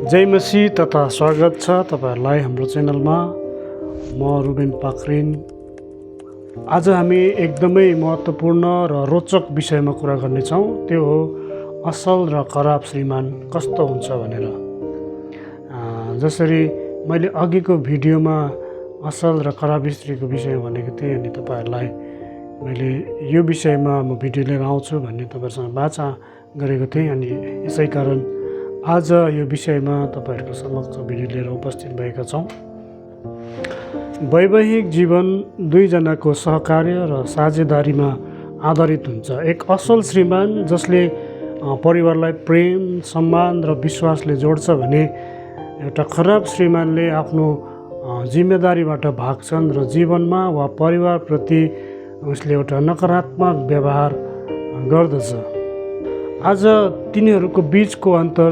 जय मसीह तथा स्वागत छ तपाईहरुलाई हाम्रो च्यानलमा। म रुबेन पाखरिन। आज हामी एकदमै महत्त्वपूर्ण र रोचक विषयमा कुरा गर्नेछौँ। त्यो हो असल र खराब श्रीमान कस्तो हुन्छ भनेर। जसरी मैले अघिको भिडियोमा असल र खराब स्त्रीको विषय भनेको थिएँ अनि तपाईहरुलाई मैले यो विषयमा म भिडियो लिएर आउँछु भन्ने तपाईहरुसँग बाचा गरेको थिएँ। अनि यसै कारण आज यो विषयमा तपाईहरुको समक्ष भिडियो लिएर उपस्थित भएका छौँ। वैवाहिक जीवन दुईजनाको सहकार्य र साझेदारीमा आधारित हुन्छ। एक असल श्रीमान जसले परिवारलाई प्रेम, सम्मान र विश्वासले जोड्छ भने एउटा खराब श्रीमानले आफ्नो जिम्मेदारीबाट भाग्छन् र जीवनमा वा परिवारप्रति उसले एउटा नकारात्मक व्यवहार गर्दछ। आज तिनीहरूको बीचको अन्तर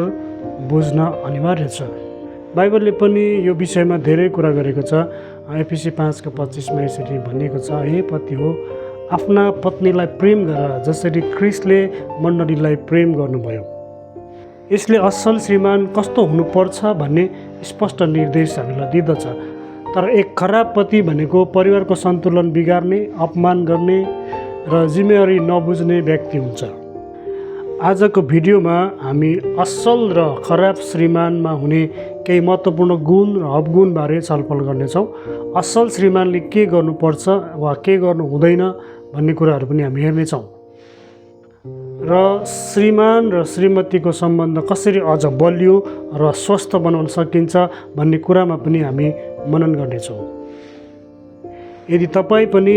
बुझ्न अनिवार्य छ। बाइबलले पनि यो विषयमा धेरै कुरा गरेको छ। एफिसी 5:25 मा यसरी भनिएको छ, हे पति हो आफ्ना पत्नीलाई प्रेम गर जसरी ख्रीष्टले मण्डलीलाई प्रेम गर्नुभयो। यसले असल श्रीमान कस्तो हुनुपर्छ भन्ने स्पष्ट निर्देश हामीलाई दिँदछ। तर एक खराब पति भनेको परिवारको सन्तुलन बिगार्ने, अपमान गर्ने र जिम्मेवारी नबुझ्ने व्यक्ति हुन्छ। आजको भिडियोमा हामी असल र खराब श्रीमानमा हुने केही महत्त्वपूर्ण गुण र अवगुणबारे छलफल गर्नेछौँ। असल श्रीमानले के गर्नुपर्छ वा के गर्नु हुँदैन भन्ने कुराहरू पनि हामी हेर्नेछौँ। र श्रीमान र श्रीमतीको सम्बन्ध कसरी अझ बलियो र स्वस्थ बनाउन सकिन्छ भन्ने कुरामा पनि हामी मनन गर्नेछौँ। यदि तपाईँ पनि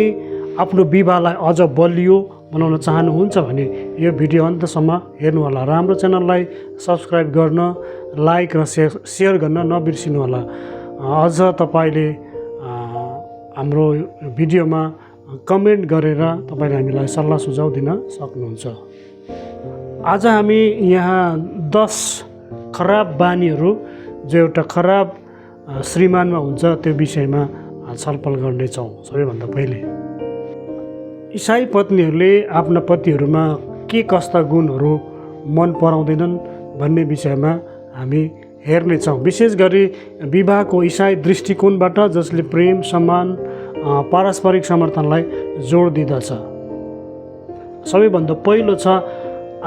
आफ्नो विवाहलाई अझ बलियो बनाउन चाहनुहुन्छ भने यो भिडियो अन्तसम्म हेर्नुहोला र हाम्रो च्यानललाई सब्सक्राइब गर्न, लाइक र सेयर गर्न नबिर्सिनुहोला। अझ तपाईँले हाम्रो भिडियोमा कमेन्ट गरेर तपाईँले हामीलाई सल्लाह सुझाव दिन सक्नुहुन्छ। आज हामी यहाँ 10 खराब बानीहरू जो एउटा खराब श्रीमानमा हुन्छ त्यो विषयमा छलफल गर्नेछौँ। सबैभन्दा पहिले इसाई पत्नीहरूले आफ्ना पतिहरूमा के कस्ता गुणहरू मन पराउँदैनन् भन्ने विषयमा हामी हेर्नेछौँ। विशेष गरी विवाहको इसाई दृष्टिकोणबाट जसले प्रेम, सम्मान, पारस्परिक समर्थनलाई जोड दिँदछ। सबैभन्दा पहिलो छ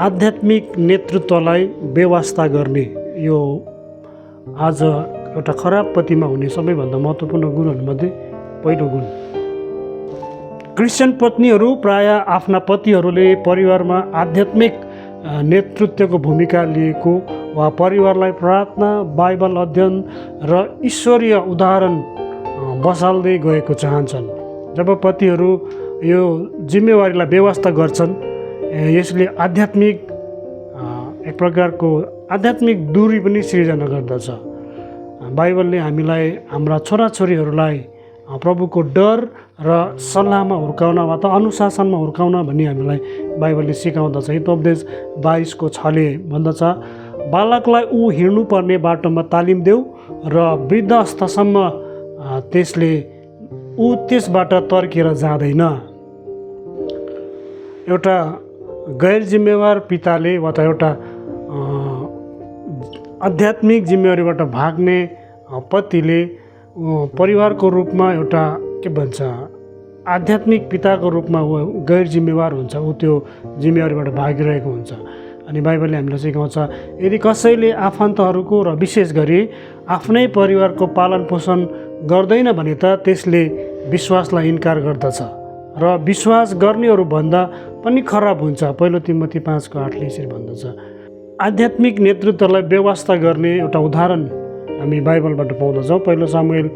आध्यात्मिक नेतृत्वलाई व्यवस्था गर्ने। यो आज एउटा खराब पतिमा हुने सबैभन्दा महत्त्वपूर्ण गुणहरूमध्ये पहिलो गुण। क्रिस्चियन पत्नीहरू प्रायः आफ्ना पतिहरूले परिवारमा आध्यात्मिक नेतृत्वको भूमिका लिएको वा परिवारलाई प्रार्थना, बाइबल अध्ययन र ईश्वरीय उदाहरण बसाल्दै गएको चाहन्छन्। जब पतिहरू यो जिम्मेवारीलाई व्यवस्था गर्छन् यसले एक प्रकारको आध्यात्मिक दूरी पनि सिर्जना गर्दछ। बाइबलले हामीलाई हाम्रा छोराछोरीहरूलाई प्रभुको डर र सल्लाहमा हुर्काउन वा त अनुशासनमा हुर्काउन भन्ने हामीलाई बाइबलले सिकाउँदछ। हितोपदेश 22:6 भन्दछ, बालकलाई ऊ हिँड्नुपर्ने बाटोमा तालिम देऊ र वृद्ध अवस्थासम्म ऊ त्यसबाट तर्केर जाँदैन। एउटा गैर जिम्मेवार पिताले वा त एउटा आध्यात्मिक जिम्मेवारीबाट भाग्ने पतिले परिवारको रूपमा एउटा के भन्छ आध्यात्मिक पिताको रूपमा ऊ गैर जिम्मेवार हुन्छ। ऊ त्यो जिम्मेवारीबाट भागिरहेको हुन्छ। अनि बाइबलले हामीलाई सिकाउँछ यदि कसैले आफन्तहरूको र विशेष गरी आफ्नै परिवारको पालन पोषण गर्दैन भने त त्यसले विश्वासलाई इन्कार गर्दछ र विश्वास गर्नेहरूभन्दा पनि खराब हुन्छ। पहिलो तिमोथी 5:8 यसरी भन्दछ। आध्यात्मिक नेतृत्वलाई व्यवस्था गर्ने एउटा उदाहरण हामी बाइबलबाट पाउँदछौँ। पहिलो सामुएल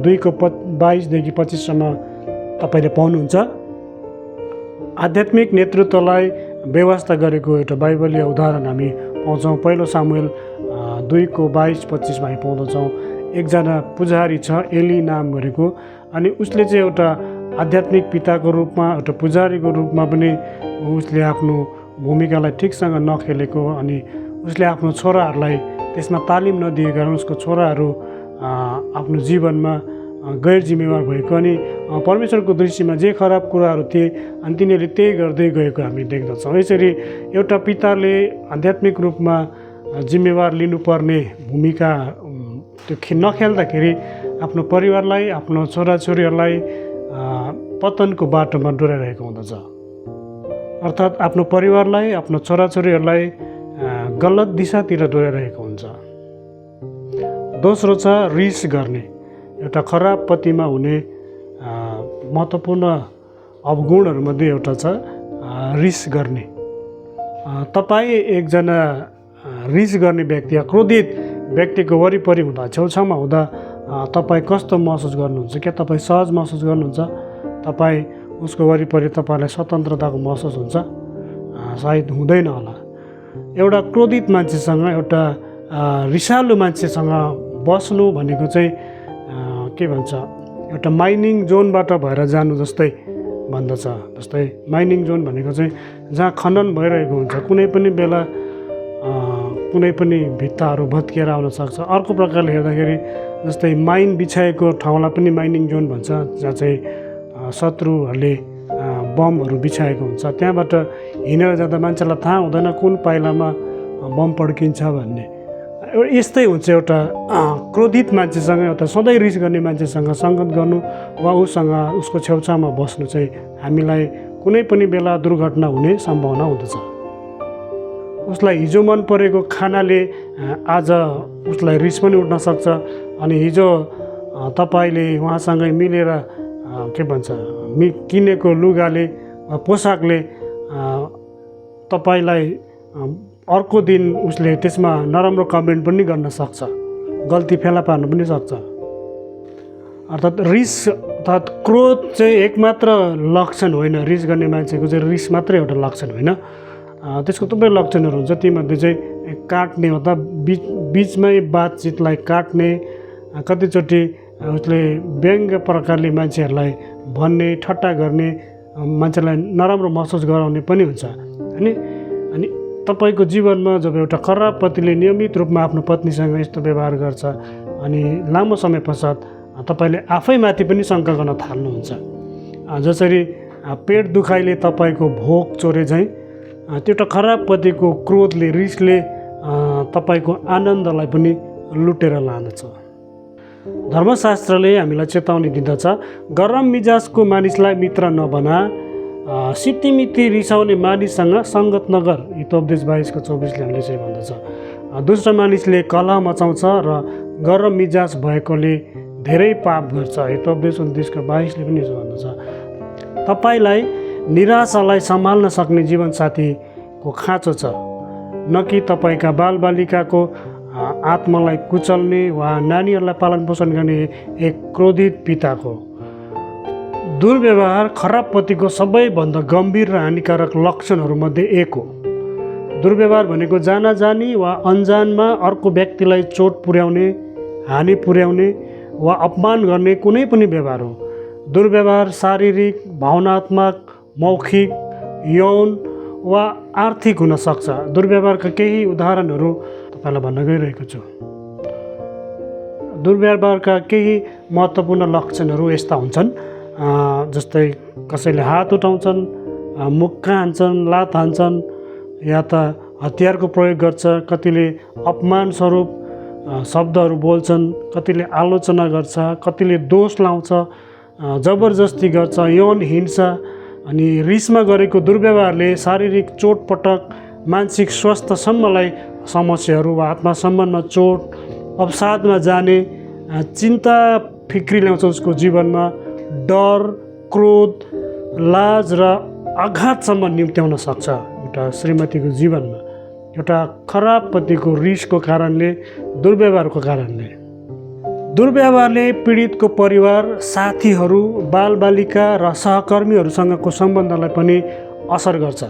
2:22-25 तपाईँले पाउनुहुन्छ। आध्यात्मिक नेतृत्वलाई व्यवस्था गरेको एउटा बाइबलीय उदाहरण हामी पाउँछौँ। पहिलो सामुएल 2:22-25 हामी पाउँदछौँ। एकजना पुजारी छ, एली नाम गरेको, अनि उसले चाहिँ एउटा आध्यात्मिक पिताको रूपमा, एउटा पुजारीको रूपमा पनि उसले आफ्नो भूमिकालाई ठिकसँग नखेलेको अनि उसले आफ्नो छोराहरूलाई त्यसमा तालिम नदिएको कारण उसको छोराहरू आफ्नो जीवनमा गैर जिम्मेवार भएको अनि परमेश्वरको दृष्टिमा जे खराब कुराहरू थिए अनि तिनीहरूले त्यही गर्दै गएको हामी देख्दछौँ। यसरी एउटा पिताले आध्यात्मिक रूपमा जिम्मेवार लिनुपर्ने भूमिका त्यो नखेल्दाखेरि आफ्नो परिवारलाई, आफ्नो छोराछोरीहरूलाई पतनको बाटोमा डोर्याइरहेको हुँदछ। अर्थात् आफ्नो परिवारलाई, आफ्नो छोराछोरीहरूलाई गलत दिशातिर डोर्याइरहेको हुन्छ। दोस्रो छ रिस गर्ने। एउटा खराब पतिमा हुने महत्त्वपूर्ण अवगुणहरूमध्ये एउटा छ रिस गर्ने। तपाईँ एकजना रिस गर्ने व्यक्ति या क्रोधित व्यक्तिको वरिपरि हुँदा, छेउछाउमा हुँदा तपाईँ कस्तो महसुस गर्नुहुन्छ? क्या तपाईँ सहज महसुस गर्नुहुन्छ? तपाईँ उसको वरिपरि तपाईँलाई स्वतन्त्रताको महसुस हुन्छ? सायद हुँदैन होला। एउटा क्रोधित मान्छेसँग, एउटा रिसालु मान्छेसँग बस्नु भनेको चाहिँ के भन्छ, एउटा माइनिङ जोनबाट भएर जानु जस्तै भन्दछ। जस्तै माइनिङ जोन भनेको चाहिँ जहाँ खनन भइरहेको हुन्छ, कुनै पनि बेला कुनै पनि भित्ताहरू भत्किएर आउन सक्छ। अर्को प्रकारले हेर्दाखेरि जस्तै माइन बिछाएको ठाउँलाई पनि माइनिङ जोन भन्छ, जहाँ चाहिँ शत्रुहरूले बमहरू बिछाएको हुन्छ। त्यहाँबाट हिँडेर जाँदा मान्छेलाई थाहा हुँदैन कुन पाइलामा बम पड्किन्छ भन्ने। यस्तै हुन्छ एउटा क्रोधित मान्छेसँग, एउटा सधैँ रिस गर्ने मान्छेसँग सङ्गत गर्नु वा उसँग उसको छेउछाउमा बस्नु चाहिँ हामीलाई कुनै पनि बेला दुर्घटना हुने सम्भावना हुँदछ। उसलाई हिजो मन परेको खानाले आज उसलाई रिस पनि उठ्न सक्छ। अनि हिजो तपाईँले उहाँसँगै मिलेर के भन्छ किनेको लुगाले पोसाकले तपाईँलाई अर्को दिन उसले त्यसमा नराम्रो कमेन्ट पनि गर्न सक्छ, गल्ती फेला पार्न पनि सक्छ। अर्थात् रिस अर्थात् क्रोध चाहिँ एकमात्र लक्षण होइन। रिस गर्ने मान्छेको चाहिँ रिस मात्रै एउटा लक्षण होइन, त्यसको थुप्रै लक्षणहरू हुन्छ। तीमध्ये चाहिँ काट्ने अर्थात् बिचमै बातचितलाई काट्ने, कतिचोटि उसले व्यङ्ग्य प्रकारले मान्छेहरूलाई भन्ने, ठट्टा गर्ने, मान्छेलाई नराम्रो महसुस गराउने पनि हुन्छ। अनि तपाईँको जीवनमा जब एउटा खराब पतिले नियमित रूपमा आफ्नो पत्नीसँग यस्तो व्यवहार गर्छ अनि लामो समय पश्चात तपाईँले आफैमाथि पनि शङ्का गर्न थाल्नुहुन्छ। जसरी पेट दुखाइले तपाईँको भोक चोरे झैँ त्यो एउटा खराब पतिको क्रोधले, रिसले तपाईँको आनन्दलाई पनि लुटेर लाँदछ। धर्मशास्त्रले हामीलाई चेतावनी दिँदछ, गरम मिजाजको मानिसलाई मित्र नबना, सितिमिति रिसाउने मानिससँग सङ्गत नगर। हितोपदेश 22:24ले हामीले चाहिँ भन्दछ। दुष्ट मानिसले कलह मचाउँछ र गरम मिजाज भएकोले धेरै पाप गर्छ। हितोपदेश 29:22ले पनि यसो भन्दछ। तपाईँलाई निराशालाई सम्हाल्न सक्ने जीवनसाथीको खाँचो छ, न कि तपाईँका बालबालिकाको आत्मालाई कुचल्ने वा नानीहरूलाई पालन पोषण गर्ने एक क्रोधित पिताको। दुर्व्यवहार खराब पतिको सबैभन्दा गम्भीर र हानिकारक लक्षणहरूमध्ये एक हो। दुर्व्यवहार भनेको जानाजानी वा अनजानमा अर्को व्यक्तिलाई चोट पुर्याउने, हानि पुर्याउने वा अपमान गर्ने कुनै पनि व्यवहार हो। दुर्व्यवहार शारीरिक, भावनात्मक, मौखिक, यौन वा आर्थिक हुन सक्छ। दुर्व्यवहारका केही उदाहरणहरू तपाईँलाई भन्न गइरहेको छु। दुर्व्यवहारका केही महत्त्वपूर्ण लक्षणहरू यस्ता हुन्छन्, जस्तै कसैले हात उठाउँछन्, मुक्का हान्छन्, लात हान्छन्, या त हतियारको प्रयोग गर्छ, कतिले अपमान स्वरूप शब्दहरू बोल्छन्, कतिले आलोचना गर्छ, कतिले दोष लाउँछ, जबरजस्ती गर्छ, यौन हिंसा। अनि रिसमा गरेको दुर्व्यवहारले शारीरिक चोटपटक, मानसिक स्वास्थ्यसम्मलाई समस्याहरू वा आत्मसम्बन्धमा चोट, अवसादमा जाने, चिन्ता फिक्री ल्याउँछ उसको जीवनमा, डर, क्रोध, लाज र आघातसम्म निम्त्याउन सक्छ एउटा श्रीमतीको जीवनमा, एउटा खराब पतिको रिसको कारणले, दुर्व्यवहारको कारणले। दुर्व्यवहारले पीडितको परिवार, साथीहरू, बालबालिका र सहकर्मीहरूसँगको सम्बन्धलाई पनि असर गर्छ।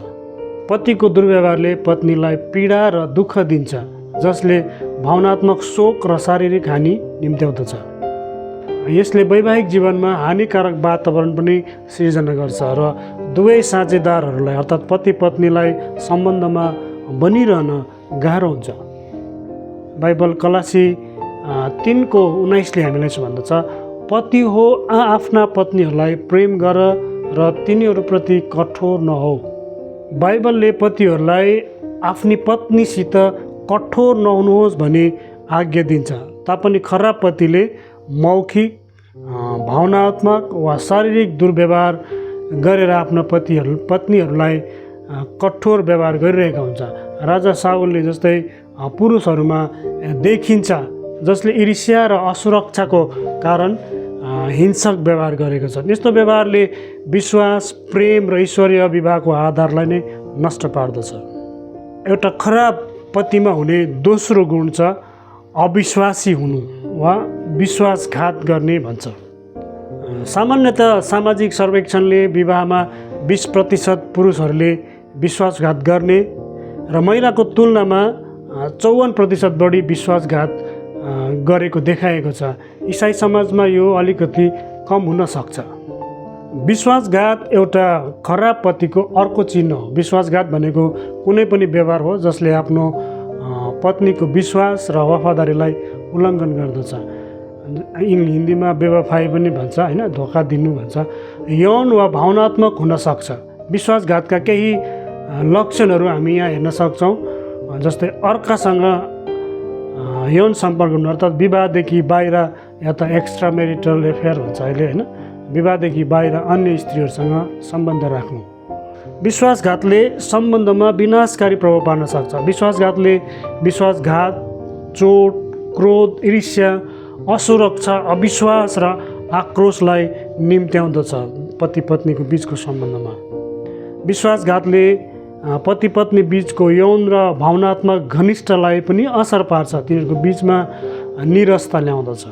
पतिको दुर्व्यवहारले पत्नीलाई पीडा र दुःख दिन्छ, जसले भावनात्मक शोक र शारीरिक हानि निम्त्याउँदछ। यसले वैवाहिक जीवनमा हानिकारक वातावरण पनि सिर्जना गर्छ र दुवै साझेदारहरूलाई अर्थात् पति पत्नीलाई सम्बन्धमा बनिरहन गाह्रो हुन्छ। बाइबल कलासी 3:19ले हामीलाई यसो भन्दछ, पति हो आफ्ना पत्नीहरूलाई प्रेम गर र तिनीहरूप्रति कठोर नहो। बाइबलले पतिहरूलाई आफ्नी पत्नीसित कठोर नहुनुहोस् भनी आज्ञा दिन्छ। तापनि खराब पतिले मौखिक, भावनात्मक वा शारीरिक दुर्व्यवहार गरेर आफ्ना पत्नीहरूलाई कठोर व्यवहार गरिरहेका हुन्छ। राजा साउलले जस्तै पुरुषहरूमा देखिन्छ जसले ईर्ष्या र असुरक्षाको कारण हिंसक व्यवहार गरेको छ। यस्तो व्यवहारले विश्वास, प्रेम र ईश्वरीय विवाहको आधारलाई नै नष्ट पार्दछ। एउटा खराब पतिमा हुने दोस्रो गुण छ अविश्वासी हुनु वा विश्वासघात गर्ने भन्छ। सामान्यतः सामाजिक सर्वेक्षणले विवाहमा 20% पुरुषहरूले विश्वासघात गर्ने र महिलाको तुलनामा 54% बढी विश्वासघात गरेको देखाएको छ। इसाई समाजमा यो अलिकति कम हुन सक्छ। विश्वासघात एउटा खराब पतिको अर्को चिन्ह हो। विश्वासघात भनेको कुनै पनि व्यवहार हो जसले आफ्नो पत्नीको विश्वास र वफादारीलाई उल्लङ्घन गर्दछ। हिन्दीमा बेवफाई पनि भन्छ, होइन, धोका दिनु भन्छ। यौन वा भावनात्मक हुन सक्छ। विश्वासघातका केही लक्षणहरू हामी यहाँ हेर्न सक्छौँ, जस्तै अर्कासँग यौन सम्पर्क हुनु, अर्थात् विवाहदेखि बाहिर या त एक्स्ट्रा मेरिटल एफेयर भन्छ अहिले, होइन, विवाहदेखि बाहिर अन्य स्त्रीहरूसँग सम्बन्ध राख्नु। विश्वासघातले सम्बन्धमा विनाशकारी प्रभाव पार्न सक्छ। विश्वासघातले विश्वासघात, चोट, क्रोध, ईर्ष्या, असुरक्षा, अविश्वास र आक्रोशलाई निम्त्याउँदछ पति पत्नीको बिचको सम्बन्धमा। विश्वासघातले पति पत्नी बिचको यौन र भावनात्मक घनिष्ठलाई पनि असर पार्छ, तिनीहरूको बिचमा निरसता ल्याउँदछ।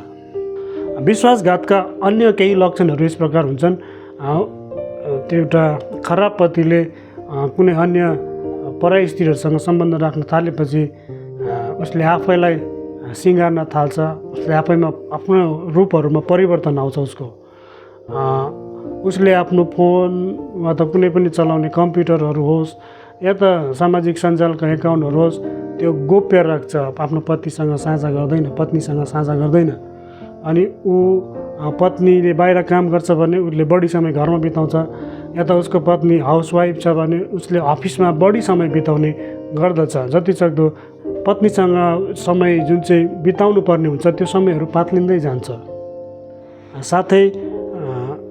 विश्वासघातका अन्य केही लक्षणहरू यस प्रकार हुन्छन्। त्यो एउटा खराब पतिले कुनै अन्य पराई स्त्रीहरूसँग सम्बन्ध राख्न थालेपछि उसले आफैलाई सिँगार्न थाल्छ, उसले आफैमा आफ्नो रूपहरूमा परिवर्तन आउँछ। उसले आफ्नो फोन वा त कुनै पनि चलाउने कम्प्युटरहरू होस् या त सामाजिक सञ्जालका एकाउन्टहरू होस्, त्यो गोप्य राख्छ, आफ्नो पतिसँग साझा गर्दैन, पत्नीसँग साझा गर्दैन। अनि पत्नीले बाहिर काम गर्छ भने उसले बढी समय घरमा बिताउँछ, या त उसको पत्नी हाउसवाइफ छ भने उसले अफिसमा बढी समय बिताउने गर्दछ। जतिसक्दो पत्नीसँग समय जुन चाहिँ बिताउनु पर्ने हुन्छ त्यो समयहरू पातलिँदै जान्छ। साथै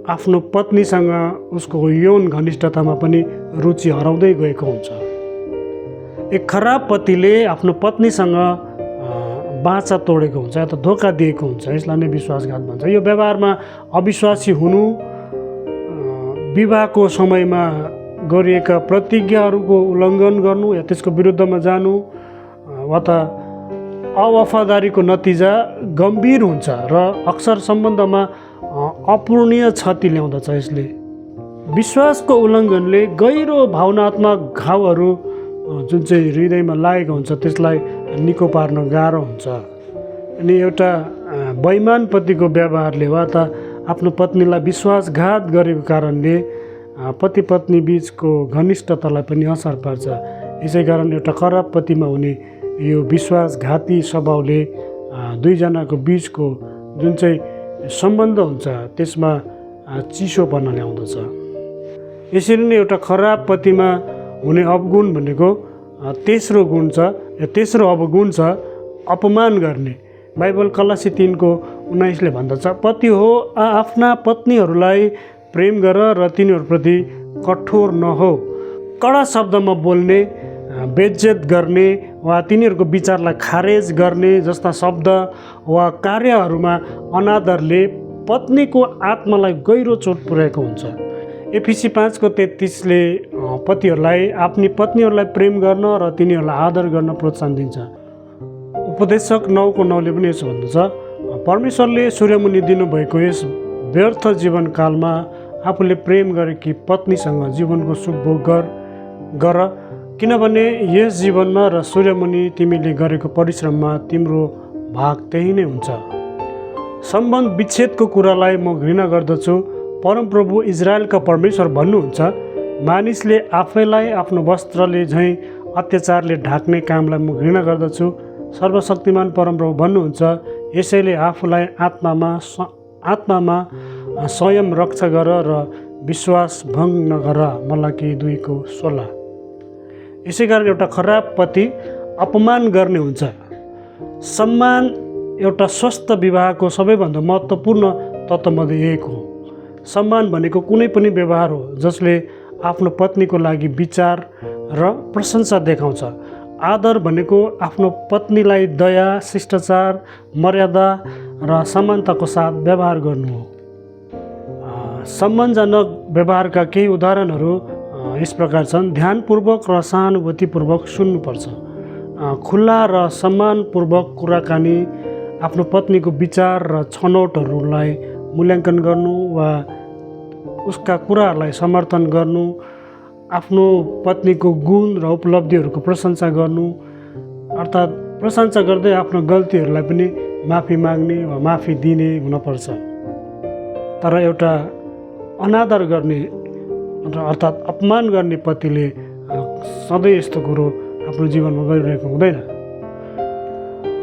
आफ्नो पत्नीसँग उसको यौन घनिष्ठतामा पनि रुचि हराउँदै गएको हुन्छ। एक खराब पतिले आफ्नो पत्नीसँग बाचा तोडेको हुन्छ या त धोका दिएको हुन्छ, यसलाई नै विश्वासघात भन्छ। यो व्यवहारमा अविश्वासी हुनु, विवाहको समयमा गरिएका प्रतिज्ञाहरूको उल्लङ्घन गर्नु या त्यसको विरुद्धमा जानु वा त अवफादारीको नतिजा गम्भीर हुन्छ र अक्सर सम्बन्धमा अपूर्णीय क्षति ल्याउँदछ। यसले विश्वासको उल्लङ्घनले गहिरो भावनात्मक घाउहरू जुन चाहिँ हृदयमा लागेको हुन्छ त्यसलाई निको पार्न गाह्रो हुन्छ। अनि एउटा बैमान पतिको व्यवहारले वा त आफ्नो पत्नीलाई विश्वासघात गरेको कारणले पति पत्नी बिचको घनिष्ठतालाई पनि असर पार्छ। यसै कारण एउटा खराब पतिमा हुने यो विश्वासघाती स्वभावले दुईजनाको बिचको जुन चाहिँ सम्बन्ध हुन्छ त्यसमा चिसोपना ल्याउँदछ। यसरी नै एउटा खराब पतिमा हुने अवगुण भनेको तेस्रो गुण छ, तेस्रो अवगुण छ अपमान गर्ने। बाइबल कलासी 3:19 भन्दछ, पति हो आफ्ना पत्नीहरूलाई प्रेम गर र तिनीहरूप्रति कठोर नहो। कडा शब्दमा बोल्ने, बेइज्जत गर्ने वा तिनीहरूको विचारलाई खारेज गर्ने जस्ता शब्द वा कार्यहरूमा अनादरले पत्नीको आत्मालाई गहिरो चोट पुर्याएको हुन्छ। एफिसी 5:33 पतिहरूलाई आफ्नी पत्नीहरूलाई प्रेम गर्न र तिनीहरूलाई आदर गर्न प्रोत्साहन दिन्छ। उपदेशक 9:9 पनि यसो भन्दछ, परमेश्वरले सूर्यमुनि दिनुभएको यस व्यर्थ जीवनकालमा आफूले प्रेम गरेकी पत्नीसँग जीवनको सुख भोग गर, किनभने यस जीवनमा र सूर्यमुनि तिमीले गरेको परिश्रममा तिम्रो भाग त्यही नै हुन्छ। सम्बन्ध विच्छेदको कुरालाई म घृणा गर्दछु। परमप्रभु इजरायलका परमेश्वर भन्नुहुन्छ, मानिसले आफैलाई आफ्नो वस्त्रले झैँ अत्याचारले ढाक्ने कामलाई म घृणा गर्दछु। सर्वशक्तिमान परमप्रभु भन्नुहुन्छ, यसैले आफूलाई आत्मामा संयम रक्षा गर र विश्वास भङ्ग नगर। मलाकी 2:16। यसै कारण एउटा खराब पति अपमान गर्ने हुन्छ। सम्मान एउटा स्वस्थ विवाहको सबैभन्दा महत्त्वपूर्ण तत्त्वमध्ये एक हो। सम्मान भनेको कुनै पनि व्यवहार हो जसले आफ्नो पत्नीको लागि विचार र प्रशंसा देखाउँछ। आदर भनेको आफ्नो पत्नीलाई दया, शिष्टाचार, मर्यादा र समानताको साथ व्यवहार गर्नु हो। सम्मानजनक व्यवहारका केही उदाहरणहरू यस प्रकार छन्। ध्यानपूर्वक र सहानुभूतिपूर्वक सुन्नुपर्छ। खुला र सम्मानपूर्वक कुराकानी, आफ्नो पत्नीको विचार र छनौटहरूलाई मूल्याङ्कन गर्नु वा उसका कुराहरूलाई समर्थन गर्नु, आफ्नो पत्नीको गुण र उपलब्धिहरूको प्रशंसा गर्नु, अर्थात् प्रशंसा गर्दै आफ्नो गल्तीहरूलाई पनि माफी माग्ने वा माफी दिने हुनपर्छ। तर एउटा अनादर गर्ने अर्थात् अपमान गर्ने पतिले सधैँ यस्तो कुरो आफ्नो जीवनमा गरिरहेको हुँदैन।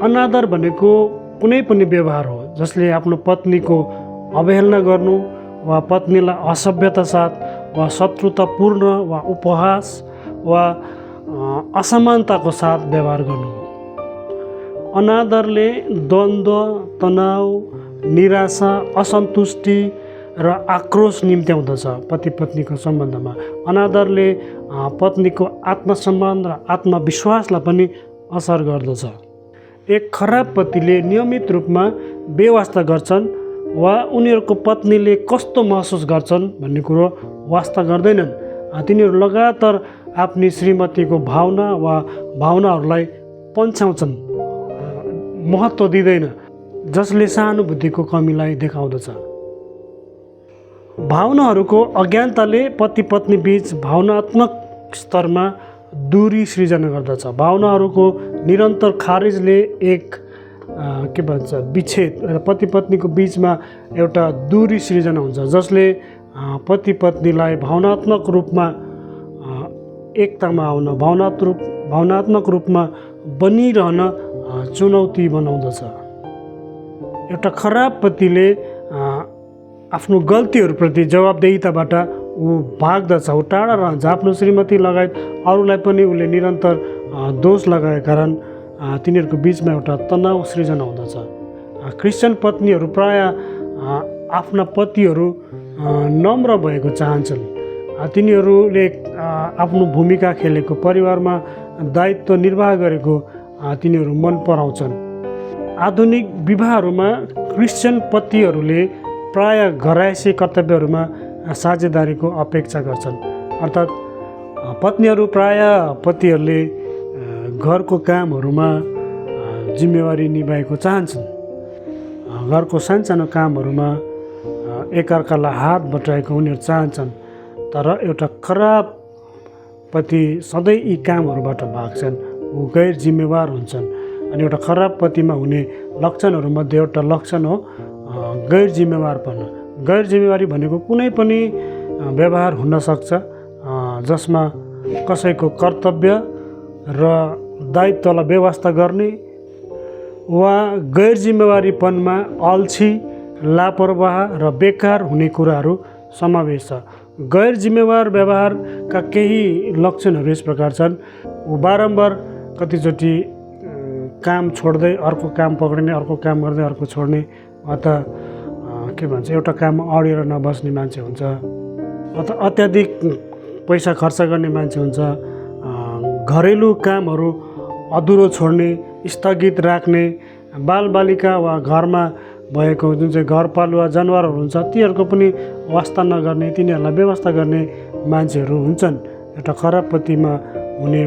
अनादर भनेको कुनै पनि व्यवहार हो जसले आफ्नो पत्नीको अवहेलना गर्नु वा पत्नीलाई असभ्यता साथ वा शत्रुतापूर्ण वा उपहास वा असमानताको साथ व्यवहार गर्नु हो। अनादरले द्वन्द्व, तनाव, निराशा, असन्तुष्टि र आक्रोश निम्त्याउँदछ पति पत्नीको सम्बन्धमा। अनादरले पत्नीको आत्मसम्मान र आत्मविश्वासलाई पनि असर गर्दछ। एक खराब पतिले नियमित रूपमा बेवास्ता गर्छन् वा उनीहरूको पत्नीले कस्तो महसुस गर्छन् भन्ने कुरो वास्ता गर्दैनन्। तिनीहरू लगातार आफ्नी श्रीमतीको भावना वा भावनाहरूलाई पन्छाउँछन्, महत्त्व दिँदैन, जसले सहानुभूतिको कमीलाई देखाउँदछ। भावनाहरूको अज्ञानताले पति पत्नी बीच भावनात्मक स्तरमा दूरी सृजना गर्दछ। भावनाहरूको निरन्तर खारिजले एक विच्छेद पति पत्नीको बीचमा एउटा दूरी सृजना हुन्छ जसले पति पत्नीलाई भावनात्मक रूपमा एकतामा आउन, भावनात्मक रूपमा बनिरहन चुनौती बनाउँदछ। एउटा खराब पतिले आफ्नो गल्तीहरूप्रति जवाबदेहिताबाट ऊ भाग्दछ, ऊ टाढा रहन्छ। आफ्नो श्रीमती लगायत अरूलाई पनि उसले निरन्तर दोष लगाएका कारण तिनीहरूको बिचमा एउटा तनाव सृजना हुँदछ। क्रिस्चियन पत्नीहरू प्रायः आफ्ना पतिहरू नम्र भएको चाहन्छन्। तिनीहरूले आफ्नो भूमिका खेलेको, परिवारमा दायित्व निर्वाह गरेको तिनीहरू मन पराउँछन्। आधुनिक विवाहहरूमा क्रिस्चियन पतिहरूले प्रायः घरायसी कर्तव्यहरूमा साझेदारीको अपेक्षा गर्छन्। अर्थात् पत्नीहरू प्रायः पतिहरूले घरको कामहरूमा जिम्मेवारी निभाएको चाहन्छन्। घरको सानसानो कामहरूमा एकअर्कालाई हात बटाएको उनीहरू चाहन्छन्। तर एउटा खराब पति सधैँ यी कामहरूबाट भाग्छन्, ऊ गैर जिम्मेवार हुन्छन्। अनि एउटा खराब पतिमा हुने लक्षणहरूमध्ये एउटा लक्षण हो गैर जिम्मेवारपना। गैर जिम्मेवारी भनेको कुनै पनि व्यवहार हुन सक्छ जसमा कसैको कर्तव्य र दायित्वलाई बेवास्ता गर्ने वा गैर जिम्मेवारीपनमा अल्छी, लापरवाह र बेकार हुने कुराहरू समावेश छ। गैर जिम्मेवार व्यवहारका केही लक्षणहरू यस प्रकार छन्। ऊ बारम्बार कतिचोटि काम छोड्दै अर्को काम पक्रिने, अर्को काम गर्दै अर्को छोड्ने, अथवा एउटा काममा अडेर नबस्ने मान्छे हुन्छ, अथवा अत्याधिक पैसा खर्च गर्ने मान्छे हुन्छ। घरेलु कामहरू अधुरो छोड्ने, स्थगित राख्ने, बालबालिका वा घरमा भएको जुन चाहिँ घरपालुवा जनावरहरू हुन्छ तीहरूको पनि वास्ता नगर्ने, तिनीहरूलाई व्यवस्था गर्ने मान्छेहरू हुन्छन्। एउटा खराब पतिमा हुने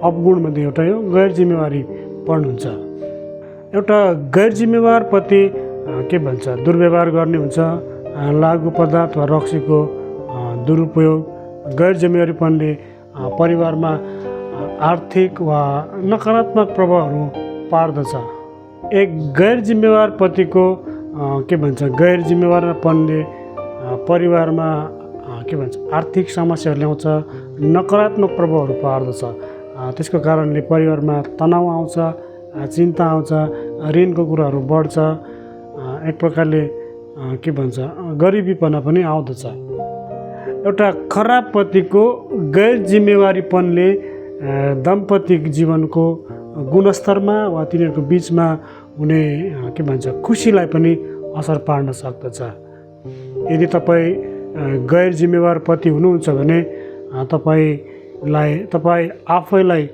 अवगुणमध्ये एउटा यो गैर जिम्मेवारीपन हुन्छ। एउटा गैर जिम्मेवार पति दुर्व्यवहार गर्ने हुन्छ, लागु पदार्थ वा रक्सीको दुरुपयोग। गैर जिम्मेवारीपनले परिवारमा आर्थिक वा नकारात्मक प्रभावहरू पार्दछ। एक गैर जिम्मेवार पतिको गैर जिम्मेवारपनले परिवारमा आर्थिक समस्याहरू ल्याउँछ, नकारात्मक प्रभावहरू पार्दछ। त्यसको कारणले परिवारमा तनाव आउँछ, चिन्ता आउँछ, ऋणको कुराहरू बढ्छ, एक प्रकारले गरिबीपना पनि आउँदछ। एउटा खराब पतिको गैर जिम्मेवारीपनले दाम्पत्य जीवनको गुणस्तरमा वा तिनीहरूको बिचमा हुने के भन्छ खुसीलाई पनि असर पार्न सक्दछ। यदि तपाईँ गैर जिम्मेवार पति हुनुहुन्छ भने तपाईँ आफैलाई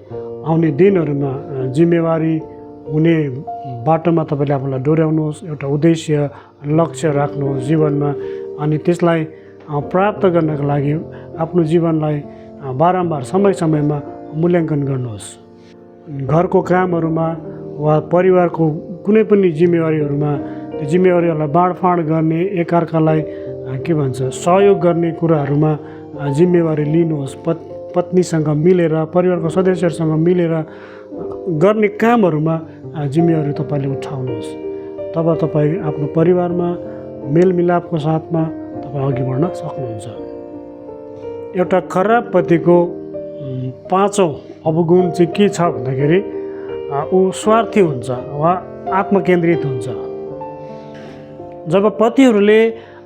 आउने दिनहरूमा जिम्मेवारी हुने बाटोमा तपाईँले आफूलाई डोर्याउनुहोस्। एउटा उद्देश्य लक्ष्य राख्नुहोस् जीवनमा, अनि त्यसलाई प्राप्त गर्नको लागि आफ्नो जीवनलाई बारम्बार समय समयमा मूल्याङ्कन गर्नुहोस्। घरको कामहरूमा वा परिवारको कुनै पनि जिम्मेवारीहरूमा त्यो जिम्मेवारीहरूलाई बाँडफाँड गर्ने, एकअर्कालाई के भन्छ सहयोग गर्ने कुराहरूमा जिम्मेवारी लिनुहोस्। पत्नीसँग मिलेर, परिवारको सदस्यहरूसँग मिलेर गर्ने कामहरूमा जिम्मेवारी तपाईँले उठाउनुहोस्। तब तपाईँ आफ्नो परिवारमा मेलमिलापको साथमा तपाईँ अघि बढ्न सक्नुहुन्छ। एउटा खराब पतिको 5औं अवगुण चाहिँ के छ भन्दाखेरि ऊ स्वार्थी हुन्छ वा आत्मकेन्द्रित हुन्छ। जब पतिहरूले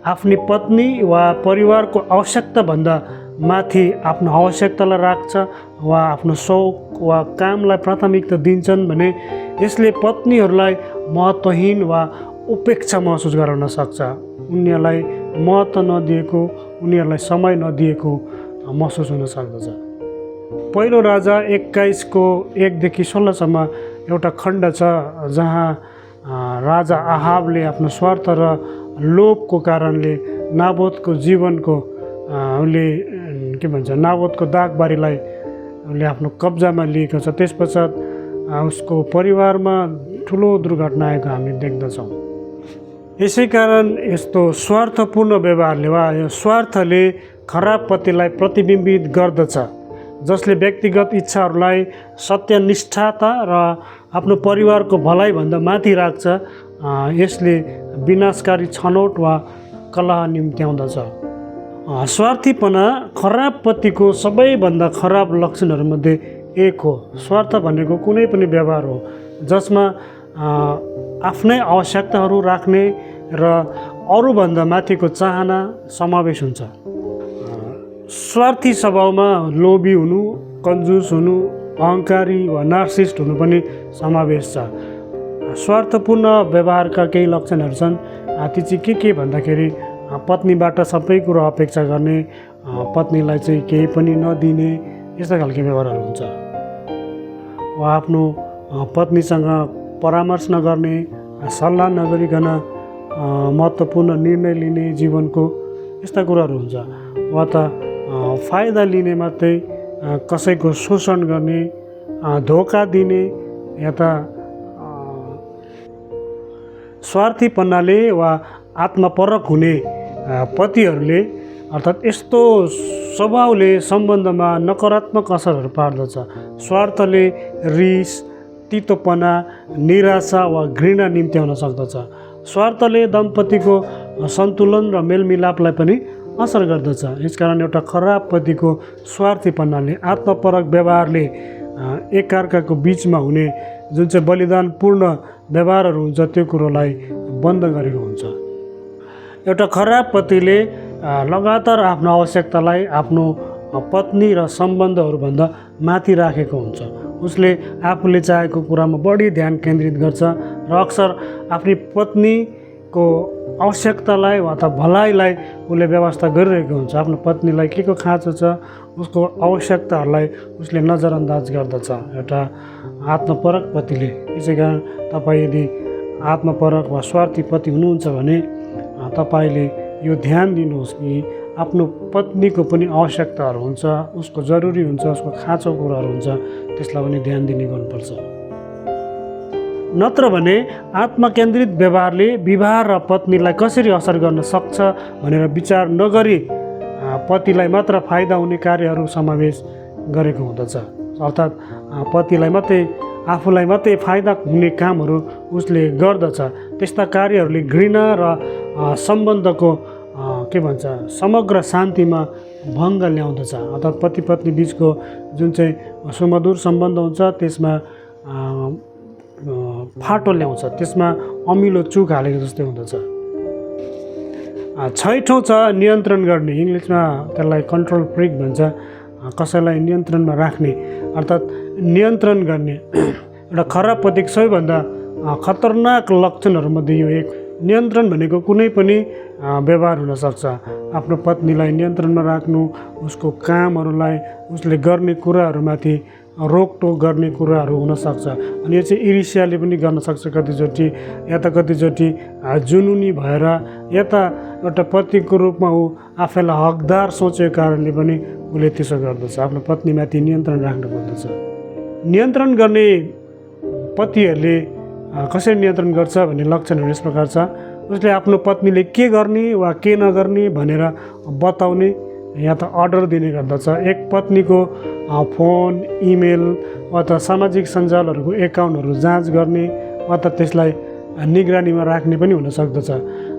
आफ्नी पत्नी वा परिवारको आवश्यकताभन्दा माथि आफ्नो आवश्यकतालाई राख्छ वा आफ्नो सौक वा कामलाई प्राथमिकता दिन्छन् भने यसले पत्नीहरूलाई महत्त्वहीन वा उपेक्षा महसुस गराउन सक्छ। उनीहरूलाई महत्त्व नदिएको, उनीहरूलाई समय नदिएको महसुस हुन सक्दछ। पहिलो राजा 21को 1देखि 16सम्म एउटा खण्ड छ जहाँ राजा आहाबले आफ्नो स्वार्थ र लोभको कारणले नाबोतको जीवनको उसले के भन्छ नाबोतको दागबारीलाई उसले आफ्नो कब्जामा लिएको छ। त्यस पश्चात उसको परिवारमा ठुलो दुर्घटना आएको हामी देख्दछौँ। यसै कारण यस्तो स्वार्थपूर्ण व्यवहारले वा यो स्वार्थले खराब पतिलाई प्रतिबिम्बित गर्दछ, जसले व्यक्तिगत इच्छाहरूलाई सत्यनिष्ठता र आफ्नो परिवारको भलाइभन्दा माथि राख्छ। यसले विनाशकारी छनौट वा कलह निम्त्याउँदछ। स्वार्थीपना खराब पतिको सबैभन्दा खराब लक्षणहरूमध्ये एक हो। स्वार्थ भनेको कुनै पनि व्यवहार हो जसमा आफ्नै आवश्यकताहरू राख्ने र अरूभन्दा माथिको चाहना समावेश हुन्छ। स्वार्थी स्वभावमा लोभी हुनु, कन्जुस हुनु, अहङ्कारी वा नार्सिस्ट हुनु पनि समावेश छ। स्वार्थपूर्ण व्यवहारका केही लक्षणहरू छन्। ती चाहिँ के भन्दाखेरि पत्नीबाट सबै कुरो अपेक्षा गर्ने, पत्नीलाई चाहिँ केही पनि नदिने, यस्ता खालको व्यवहारहरू हुन्छ। वा आफ्नो पत्नीसँग परामर्श नगर्ने, सल्लाह नगरिकन महत्त्वपूर्ण निर्णय लिने जीवनको, यस्ता कुराहरू हुन्छ। वा त फाइदा लिने मात्रै, कसैको शोषण गर्ने, धोका दिने, या त स्वार्थीपनाले वा आत्मपरक हुने पतिहरूले अर्थात् यस्तो स्वभावले सम्बन्धमा नकारात्मक असरहरू पार्दछ। स्वार्थले रिस, तितोपना, निराशा वा घृणा निम्त्याउन सक्दछ। स्वार्थले दम्पतिको सन्तुलन र मेलमिलापलाई पनि असर गर्दछ। यसकारण एउटा खराब पतिको स्वार्थीपनाले, आत्मपरक व्यवहारले एकअर्काको बिचमा हुने जुन चाहिँ बलिदानपूर्ण व्यवहारहरू हुन्छ त्यो कुरोलाई बन्द गरेको हुन्छ। एउटा खराब पतिले लगातार आफ्नो आवश्यकतालाई आफ्नो पत्नी र सम्बन्धहरूभन्दा माथि राखेको हुन्छ। उसले आफूले चाहेको कुरामा बढी ध्यान केन्द्रित गर्छ र अक्सर आफ्नी पत्नीको आवश्यकतालाई वा त भलाइलाई उसले व्यवस्था गरिरहेको हुन्छ। आफ्नो पत्नीलाई के को खाँचो छ, उसको आवश्यकताहरूलाई उसले नजरअन्दाज गर्दछ एउटा आत्मपरक पतिले। यसै कारण तपाईँ यदि आत्मपरक वा स्वार्थी पति हुनुहुन्छ भने तपाईँले यो ध्यान दिनुहोस् कि आफ्नो पत्नीको पनि आवश्यकताहरू हुन्छ, उसको जरुरी हुन्छ, उसको खाँचो कुराहरू हुन्छ, त्यसलाई पनि ध्यान दिने गर्नुपर्छ। नत्र भने आत्मकेन्द्रित व्यवहारले विवाह र पत्नीलाई कसरी असर गर्न सक्छ भनेर विचार नगरी पतिलाई मात्र फाइदा हुने कार्यहरू समावेश गरेको हुँदछ। अर्थात् पतिलाई मात्रै, आफूलाई मात्रै फाइदा हुने कामहरू उसले गर्दछ। त्यस्ता कार्यहरूले घृणा र सम्बन्धको के भन्छ समग्र शान्तिमा भङ्ग ल्याउँदछ। अर्थात् पति पत्नी बिचको जुन चाहिँ सुमधुर सम्बन्ध हुन्छ त्यसमा फाटो ल्याउँछ, त्यसमा अमिलो चुक हालेको जस्तै हुँदछ। छैठौँ छ नियन्त्रण गर्ने। इङ्ग्लिसमा त्यसलाई कन्ट्रोल फ्रिक भन्छ। कसैलाई नियन्त्रणमा राख्ने अर्थात् नियन्त्रण गर्ने। एउटा खराब पतिको सबैभन्दा खतरनाक लक्षणहरूमध्ये यो एक। नियन्त्रण भनेको कुनै पनि व्यवहार हुनसक्छ। आफ्नो पत्नीलाई नियन्त्रणमा राख्नु, उसको कामहरूलाई, उसले गर्ने कुराहरूमाथि रोकटोक गर्ने कुराहरू हुनसक्छ। अनि यो चाहिँ ईर्ष्याले पनि गर्न सक्छ कतिचोटि, या त कतिचोटि जुनुनी भएर, या त एउटा पतिको रूपमा ऊ आफैलाई हकदार सोचेको कारणले पनि उसले त्यसो गर्दछ। आफ्नो पत्नीमाथि नियन्त्रण राख्नु पर्दछ। नियन्त्रण गर्ने पतिहरूले कसरी नियन्त्रण गर्छ भन्ने लक्षणहरू यस प्रकार छ। उसले आफ्नो पत्नीले के गर्ने वा के नगर्ने भनेर बताउने या त अर्डर दिने गर्दछ। एक पत्नीको फोन, इमेल वा त सामाजिक सञ्जालहरूको एकाउन्टहरू जाँच गर्ने वा त त्यसलाई निगरानीमा राख्ने पनि हुन सक्दछ।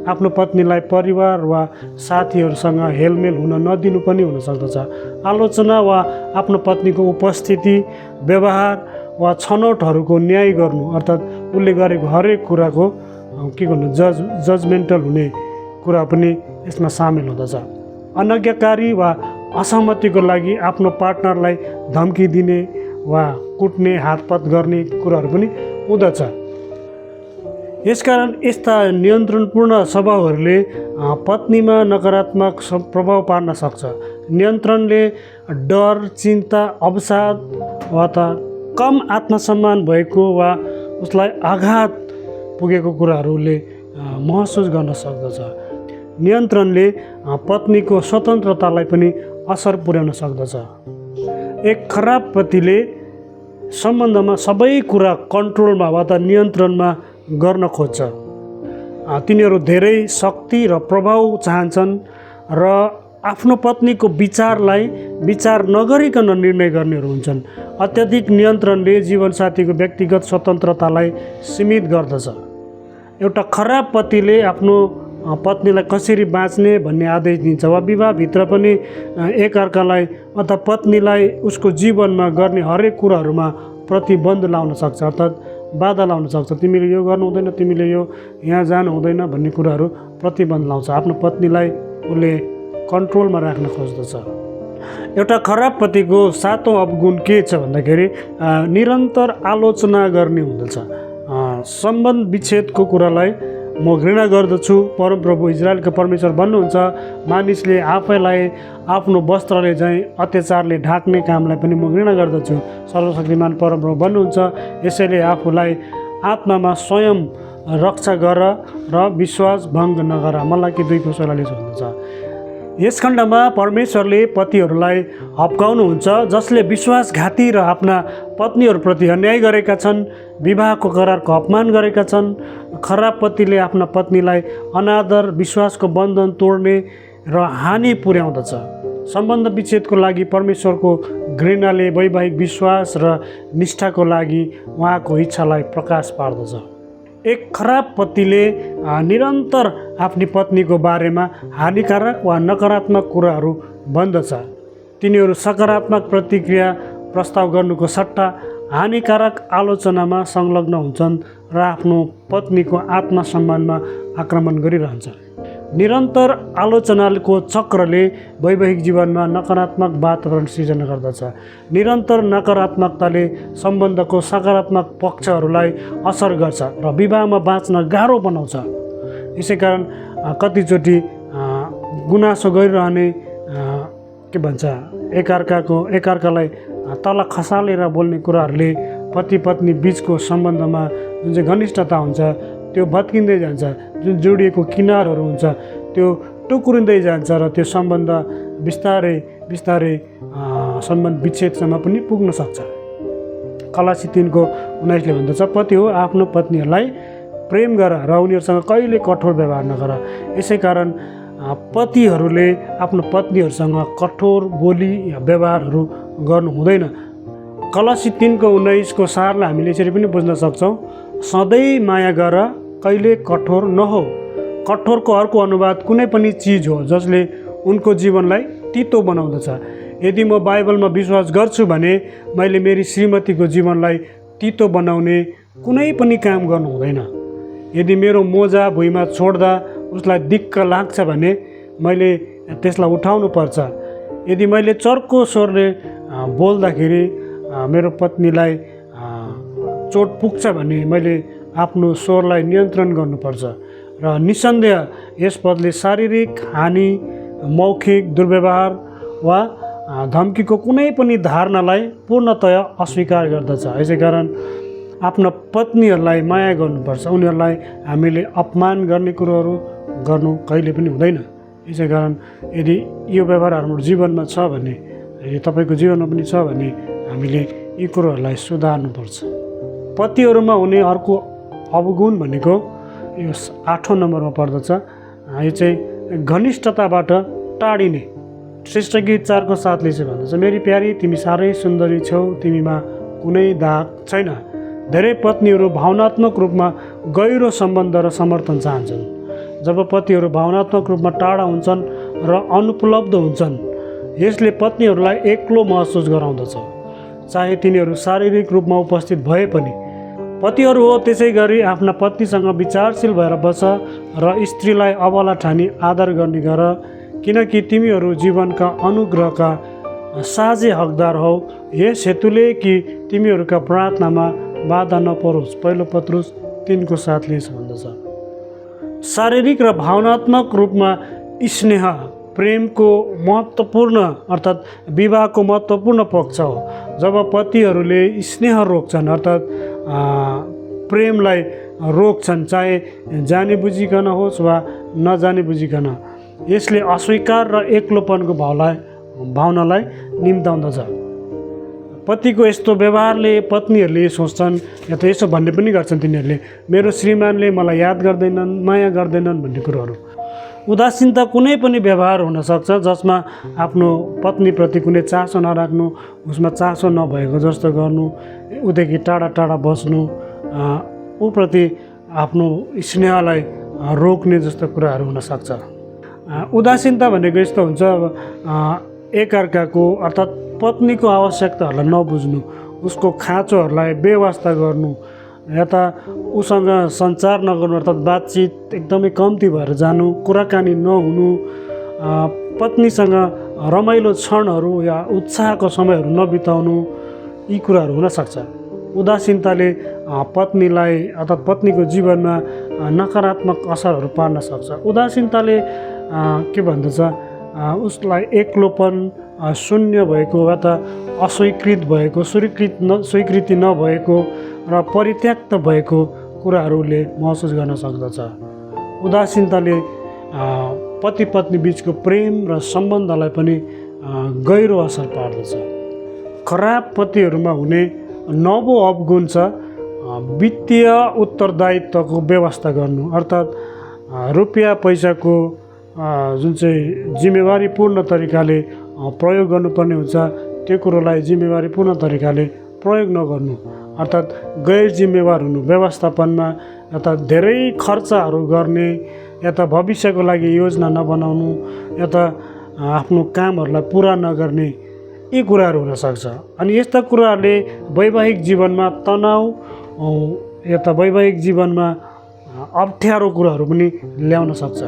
आफ्नो पत्नीलाई परिवार वा साथीहरूसँग हेलमेल हुन नदिनु पनि हुन सक्दछ। आलोचना वा आफ्नो पत्नीको उपस्थिति, व्यवहार वा छनौटहरूको न्याय गर्नु, अर्थात् उसले गरेको हरेक कुराको के गर्नु, जजमेन्टल हुने कुरा पनि यसमा सामेल हुँदछ। अनाज्ञाकारी वा असहमतिको लागि आफ्नो पार्टनरलाई धम्की दिने वा कुट्ने, हातपात गर्ने कुराहरू पनि हुँदछ। यसकारण यस्ता नियन्त्रणपूर्ण स्वभावहरूले पत्नीमा नकारात्मक प्रभाव पार्न सक्छ। नियन्त्रणले डर, चिन्ता, अवसाद वा त कम आत्मसम्मान भएको वा उसलाई आघात पुगेको कुराहरूले महसुस गर्न सक्दछ। नियन्त्रणले पत्नीको स्वतन्त्रतालाई पनि असर पुर्याउन सक्दछ। एक खराब पतिले सम्बन्धमा सबै कुरा कन्ट्रोलमा वा त नियन्त्रणमा गर्न खोज्छ। तिनीहरू धेरै शक्ति र प्रभाव चाहन्छन् र आफ्नो पत्नीको विचारलाई विचार नगरिकन निर्णय गर्नेहरू हुन्छन्। अत्याधिक नियन्त्रणले जीवनसाथीको व्यक्तिगत स्वतन्त्रतालाई सीमित गर्दछ। एउटा खराब पतिले आफ्नो पत्नीलाई कसरी बाँच्ने भन्ने आदेश दिन्छ वा विवाहभित्र पनि एकअर्कालाई अथवा पत्नीलाई उसको जीवनमा गर्ने हरेक कुराहरूमा प्रतिबन्ध लाउन सक्छ, अर्थात् बाधा लाउन सक्छ। तिमीले यो गर्नु हुँदैन, तिमीले यो यहाँ जानु हुँदैन भन्ने कुराहरू प्रतिबन्ध लाउँछ। आफ्नो पत्नीलाई उसले कन्ट्रोलमा राख्न खोज्दछ। एउटा खराब पतिको सातौँ अवगुण के छ भन्दाखेरि निरन्तर आलोचना गर्ने हुँदछ। सम्बन्ध विच्छेदको कुरालाई म घृणा गर्दछु। परमप्रभु इजरायलको परमेश्वर भन्नुहुन्छ, मानिसले आफैलाई आफ्नो वस्त्रले चाहिँ अत्याचारले ढाक्ने कामलाई पनि म घृणा गर्दछु। सर्वशक्तिमान परमप्रभु भन्नुहुन्छ, यसैले आफूलाई आत्मामा स्वयं रक्षा गर र विश्वास भङ्ग नगर। मलाकी 2:16 भन्दछ। यस खण्डमा परमेश्वरले पतिहरूलाई हप्काउनुहुन्छ जसले विश्वासघाती र आफ्ना पत्नीहरूप्रति अन्याय गरेका छन्, विवाहको करारको अपमान गरेका छन्। खराब पतिले आफ्ना पत्नीलाई अनादर, विश्वासको बन्धन तोड्ने र हानि पुर्याउँदछ। सम्बन्ध विच्छेदको लागि परमेश्वरको घृणाले वैवाहिक विश्वास र निष्ठाको लागि उहाँको इच्छालाई प्रकाश पार्दछ। एक खराब पतिले निरन्तर आफ्नी पत्नीको बारेमा हानिकारक वा नकारात्मक कुराहरू भन्दछ। तिनीहरू सकारात्मक प्रतिक्रिया प्रस्ताव गर्नुको सट्टा हानिकारक आलोचनामा संलग्न हुन्छन् र आफ्नो पत्नीको आत्मसम्मानमा आक्रमण गरिरहन्छन्। निरन्तर आलोचनाको चक्रले वैवाहिक जीवनमा नकारात्मक वातावरण सिर्जना गर्दछ। निरन्तर नकारात्मकताले सम्बन्धको सकारात्मक पक्षहरूलाई असर गर्छ र विवाहमा बाँच्न गाह्रो बनाउँछ। यसै कारण कतिचोटि गुनासो गरिरहने के भन्छ एकअर्कालाई तल खसालेर बोल्ने कुराहरूले पति पत्नी बिचको सम्बन्धमा जुन चाहिँ घनिष्ठता हुन्छ त्यो भत्किँदै जान्छ। जुन जोडिएको किनारहरू हुन्छ त्यो टुक्रिँदै जान्छ र त्यो सम्बन्ध बिस्तारै बिस्तारै सम्बन्ध विच्छेदसम्म पनि पुग्न सक्छ। कलासी 3:19 भन्दछ, पति हो आफ्नो पत्नीहरूलाई प्रेम गर र उनीहरूसँग कहिले कठोर व्यवहार नगर। यसै कारण पतिहरूले आफ्नो पत्नीहरूसँग कठोर बोली या व्यवहारहरू गर्नु हुँदैन। कलासी 3:19 सारलाई हामीले यसरी पनि बुझ्न सक्छौँ, सधैँ माया गर, कहिले कठोर नहो। कठोरको अर्को अनुवाद कुनै पनि चिज हो जसले उनको जीवनलाई तितो बनाउँदछ। यदि म बाइबलमा विश्वास गर्छु भने मैले मेरी श्रीमतीको जीवनलाई तितो बनाउने कुनै पनि काम गर्नु हुँदैन। यदि मेरो मोजा भुइँमा छोड्दा उसलाई दिक्क लाग्छ भने मैले त्यसलाई उठाउनु पर्छ। यदि मैले चर्को स्वरले बोल्दाखेरि मेरो पत्नीलाई चोट पुग्छ भने मैले आफ्नो स्वरलाई नियन्त्रण गर्नुपर्छ र निसन्देह यस पदले शारीरिक हानि, मौखिक दुर्व्यवहार वा धम्कीको कुनै पनि धारणालाई पूर्णतया अस्वीकार गर्दछ। यसै कारण आफ्ना पत्नीहरूलाई माया गर्नुपर्छ। उनीहरूलाई हामीले अपमान गर्ने कुरोहरू गर्नु कहिले पनि हुँदैन। यसै कारण यदि यो व्यवहार हाम्रो जीवनमा छ भने, यदि तपाईँको जीवनमा पनि छ भने हामीले यी कुरोहरूलाई सुधार्नुपर्छ। पतिहरूमा हुने अर्को अवगुण भनेको यो 8औं नम्बरमा पर्दछ। यो चाहिँ घनिष्ठताबाट टाढिने। श्रेष्ठ गीत 4 को 7ले चाहिँ भन्दछ, मेरी प्यारी तिमी साह्रै सुन्दरी छौ, तिमीमा कुनै दाग छैन। धेरै पत्नीहरू भावनात्मक रूपमा गहिरो सम्बन्ध र समर्थन चाहन्छन्। जब पतिहरू भावनात्मक रूपमा टाढा हुन्छन् र अनुपलब्ध हुन्छन्, यसले पत्नीहरूलाई एक्लो महसुस गराउँदछ, चाहे तिनीहरू शारीरिक रूपमा उपस्थित भए पनि। पतिहरू हो त्यसै गरी आफ्ना पत्नीसँग विचारशील भएर बस र स्त्रीलाई अबला ठानी आदर गर्ने गर, किनकि तिमीहरू जीवनका अनुग्रहका साझे हकदार हौ। यस हेतुले कि तिमीहरूका प्रार्थनामा बाधा नपरोस्। पहिलो पत्रुस 3 को 7ले भन्दछ। शारीरिक र भावनात्मक रूपमा स्नेह प्रेमको महत्त्वपूर्ण अर्थात् विवाहको महत्त्वपूर्ण पक्ष हो। जब पतिहरूले स्नेह रोक्छन् अर्थात् प्रेमलाई रोक्छन्, चाहे जानी बुझिकन होस् वा नजानी बुझिकन, यसले अस्वीकार र एक्लोपनको भावनालाई निम्ताउँदछ। पतिको यस्तो व्यवहारले पत्नीहरूले सोच्छन् या त यसो भन्ने पनि गर्छन् तिनीहरूले, मेरो श्रीमानले मलाई याद गर्दैनन्, माया गर्दैनन् भन्ने कुरोहरू। उदासीनता कुनै पनि व्यवहार हुनसक्छ जसमा आफ्नो पत्नीप्रति कुनै चासो नराख्नु, उसमा चासो नभएको जस्तो गर्नु, उदेखि टाढा टाढा बस्नु, ऊप्रति आफ्नो स्नेहलाई रोक्ने जस्तो कुराहरू हुनसक्छ। उदासीनता भनेको यस्तो हुन्छ, एकअर्काको अर्थात् पत्नीको आवश्यकताहरूलाई नबुझ्नु, उसको खाँचोहरूलाई बेवास्ता गर्नु, या त उसँग सञ्चार नगर्नु अर्थात् बातचित एकदमै कम्ती भएर जानु, कुराकानी नहुनु, पत्नीसँग रमाइलो क्षणहरू या उत्साहको समयहरू नबिताउनु, यी कुराहरू हुनसक्छ। उदासीनताले पत्नीलाई अर्थात् पत्नीको जीवनमा नकारात्मक असरहरू पार्न सक्छ। उदासीनताले के भन्दछ, उसलाई एक्लोपन, शून्य भएको वा त अस्वीकृत भएको, स्वीकृति नभएको र परित्यक्त भएको कुराहरूले महसुस गर्न सक्दछ। उदासीनताले पति पत्नी बिचको प्रेम र सम्बन्धलाई पनि गहिरो असर पार्दछ। खराब पतिहरूमा हुने नवौं अवगुण छ वित्तीय उत्तरदायित्वको व्यवस्था गर्नु, अर्थात् रुपियाँ पैसाको जुन चाहिँ जिम्मेवारीपूर्ण तरिकाले प्रयोग गर्नुपर्ने हुन्छ त्यो कुरोलाई जिम्मेवारीपूर्ण तरिकाले प्रयोग नगर्नु, अर्थात् गैर जिम्मेवार हुनु, व्यवस्थापनमा या त धेरै खर्चहरू गर्ने, या त भविष्यको लागि योजना नबनाउनु, या त आफ्नो कामहरूलाई पुरा नगर्ने, यी कुराहरू हुनसक्छ। अनि यस्ता कुराहरूले वैवाहिक जीवनमा तनाव या त वैवाहिक जीवनमा अप्ठ्यारो कुराहरू पनि ल्याउन सक्छ।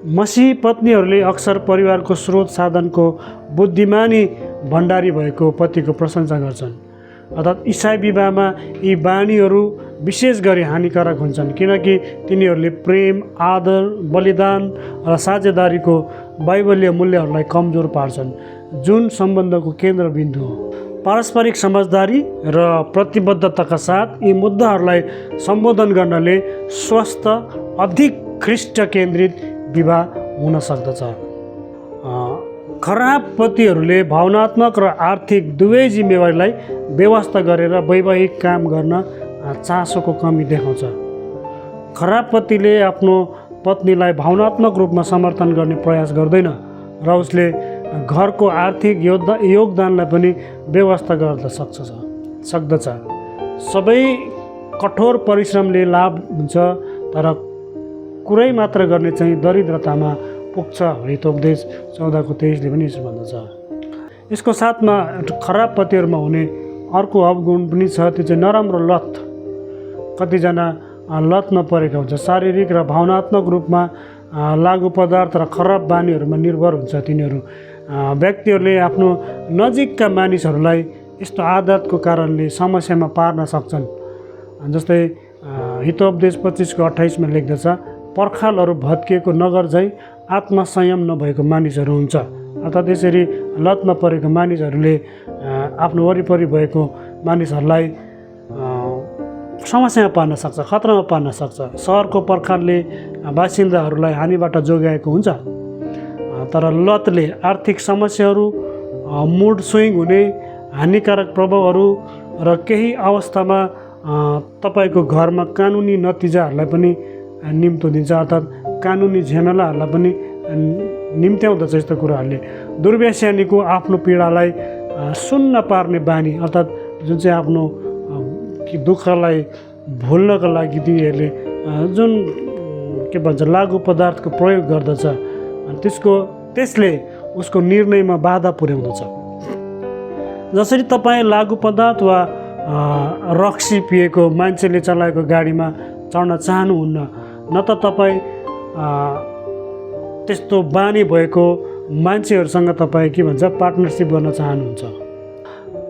मसीही पत्नीहरूले अक्सर परिवारको स्रोत साधनको बुद्धिमानी भण्डारी भएको पतिको प्रशंसा गर्छन्, अर्थात् इसाई विवाहमा यी बानीहरू विशेष गरी हानिकारक हुन्छन्, किनकि तिनीहरूले प्रेम, आदर, बलिदान र साझेदारीको बाइबलीय मूल्यहरूलाई कमजोर पार्छन्, जुन सम्बन्धको केन्द्रबिन्दु हो। पारस्परिक समझदारी र प्रतिबद्धताका साथ यी मुद्दाहरूलाई सम्बोधन गर्नाले स्वस्थ, अधिक ख्रीष्ट केन्द्रित विवाह हुन सक्दछ। खराब पतिहरूले भावनात्मक र आर्थिक दुवै जिम्मेवारीलाई व्यवस्था गरेर वैवाहिक काम गर्न चासोको कमी देखाउँछ। खराब पतिले आफ्नो पत्नीलाई भावनात्मक रूपमा समर्थन गर्ने प्रयास गर्दैन र उसले घरको आर्थिक योगदानलाई पनि व्यवस्था गर्न सक्दछ। सबै कठोर परिश्रमले लाभ हुन्छ, तर कुरै मात्र गर्ने चाहिँ दरिद्रतामा पुग्छ भने उपदेश 14 को 23ले पनि यसो भन्दछ। यसको साथमा खराब पतिहरूमा हुने अर्को अवगुण पनि छ, त्यो चाहिँ नराम्रो लत। कतिजना लतमा परेका हुन्छ, शारीरिक र भावनात्मक रूपमा लागु पदार्थ र खराब बानीहरूमा निर्भर हुन्छ। तिनीहरू व्यक्तिहरूले आफ्नो नजिकका मानिसहरूलाई यस्तो आदतको कारणले समस्यामा पार्न सक्छन्। जस्तै हितोपदेश 25:28 लेख्दछ, पर्खालहरू भत्किएको नगर झैँ आत्मसंयम नभएको मानिसहरू हुन्छ। अर्थात् यसरी लतमा परेको मानिसहरूले आफ्नो वरिपरि भएको मानिसहरूलाई समस्यामा पार्न सक्छ, खतरामा पार्न सक्छ। सहरको पर्खालले बासिन्दाहरूलाई हानिबाट जोगाएको हुन्छ, तर लतले आर्थिक समस्याहरू, मुड स्विङ हुने हानिकारक प्रभावहरू र केही अवस्थामा तपाईँको घरमा कानुनी नतिजाहरूलाई पनि निम्तो दिन्छ। अर्थात् कानुनी झमेलाहरूलाई पनि निम्त्याउँदछ। यस्तो कुराहरूले दुर्व्यसनीको आफ्नो पीडालाई सुन्न पार्ने बानी, अर्थात् जुन चाहिँ आफ्नो दुःखलाई भुल्नको लागि तिनीहरूले जुन के भन्छ लागु पदार्थको प्रयोग गर्दछ, त्यसले उसको निर्णयमा बाधा पुर्याउँदछ। जसरी तपाईँ लागु पदार्थ वा रक्सी पिएको मान्छेले चलाएको गाडीमा चढ्न चाहनुहुन्न, न त तपाईँ त्यस्तो बानी भएको मान्छेहरूसँग तपाईँ के भन्छ पार्टनरसिप गर्न चाहनुहुन्छ।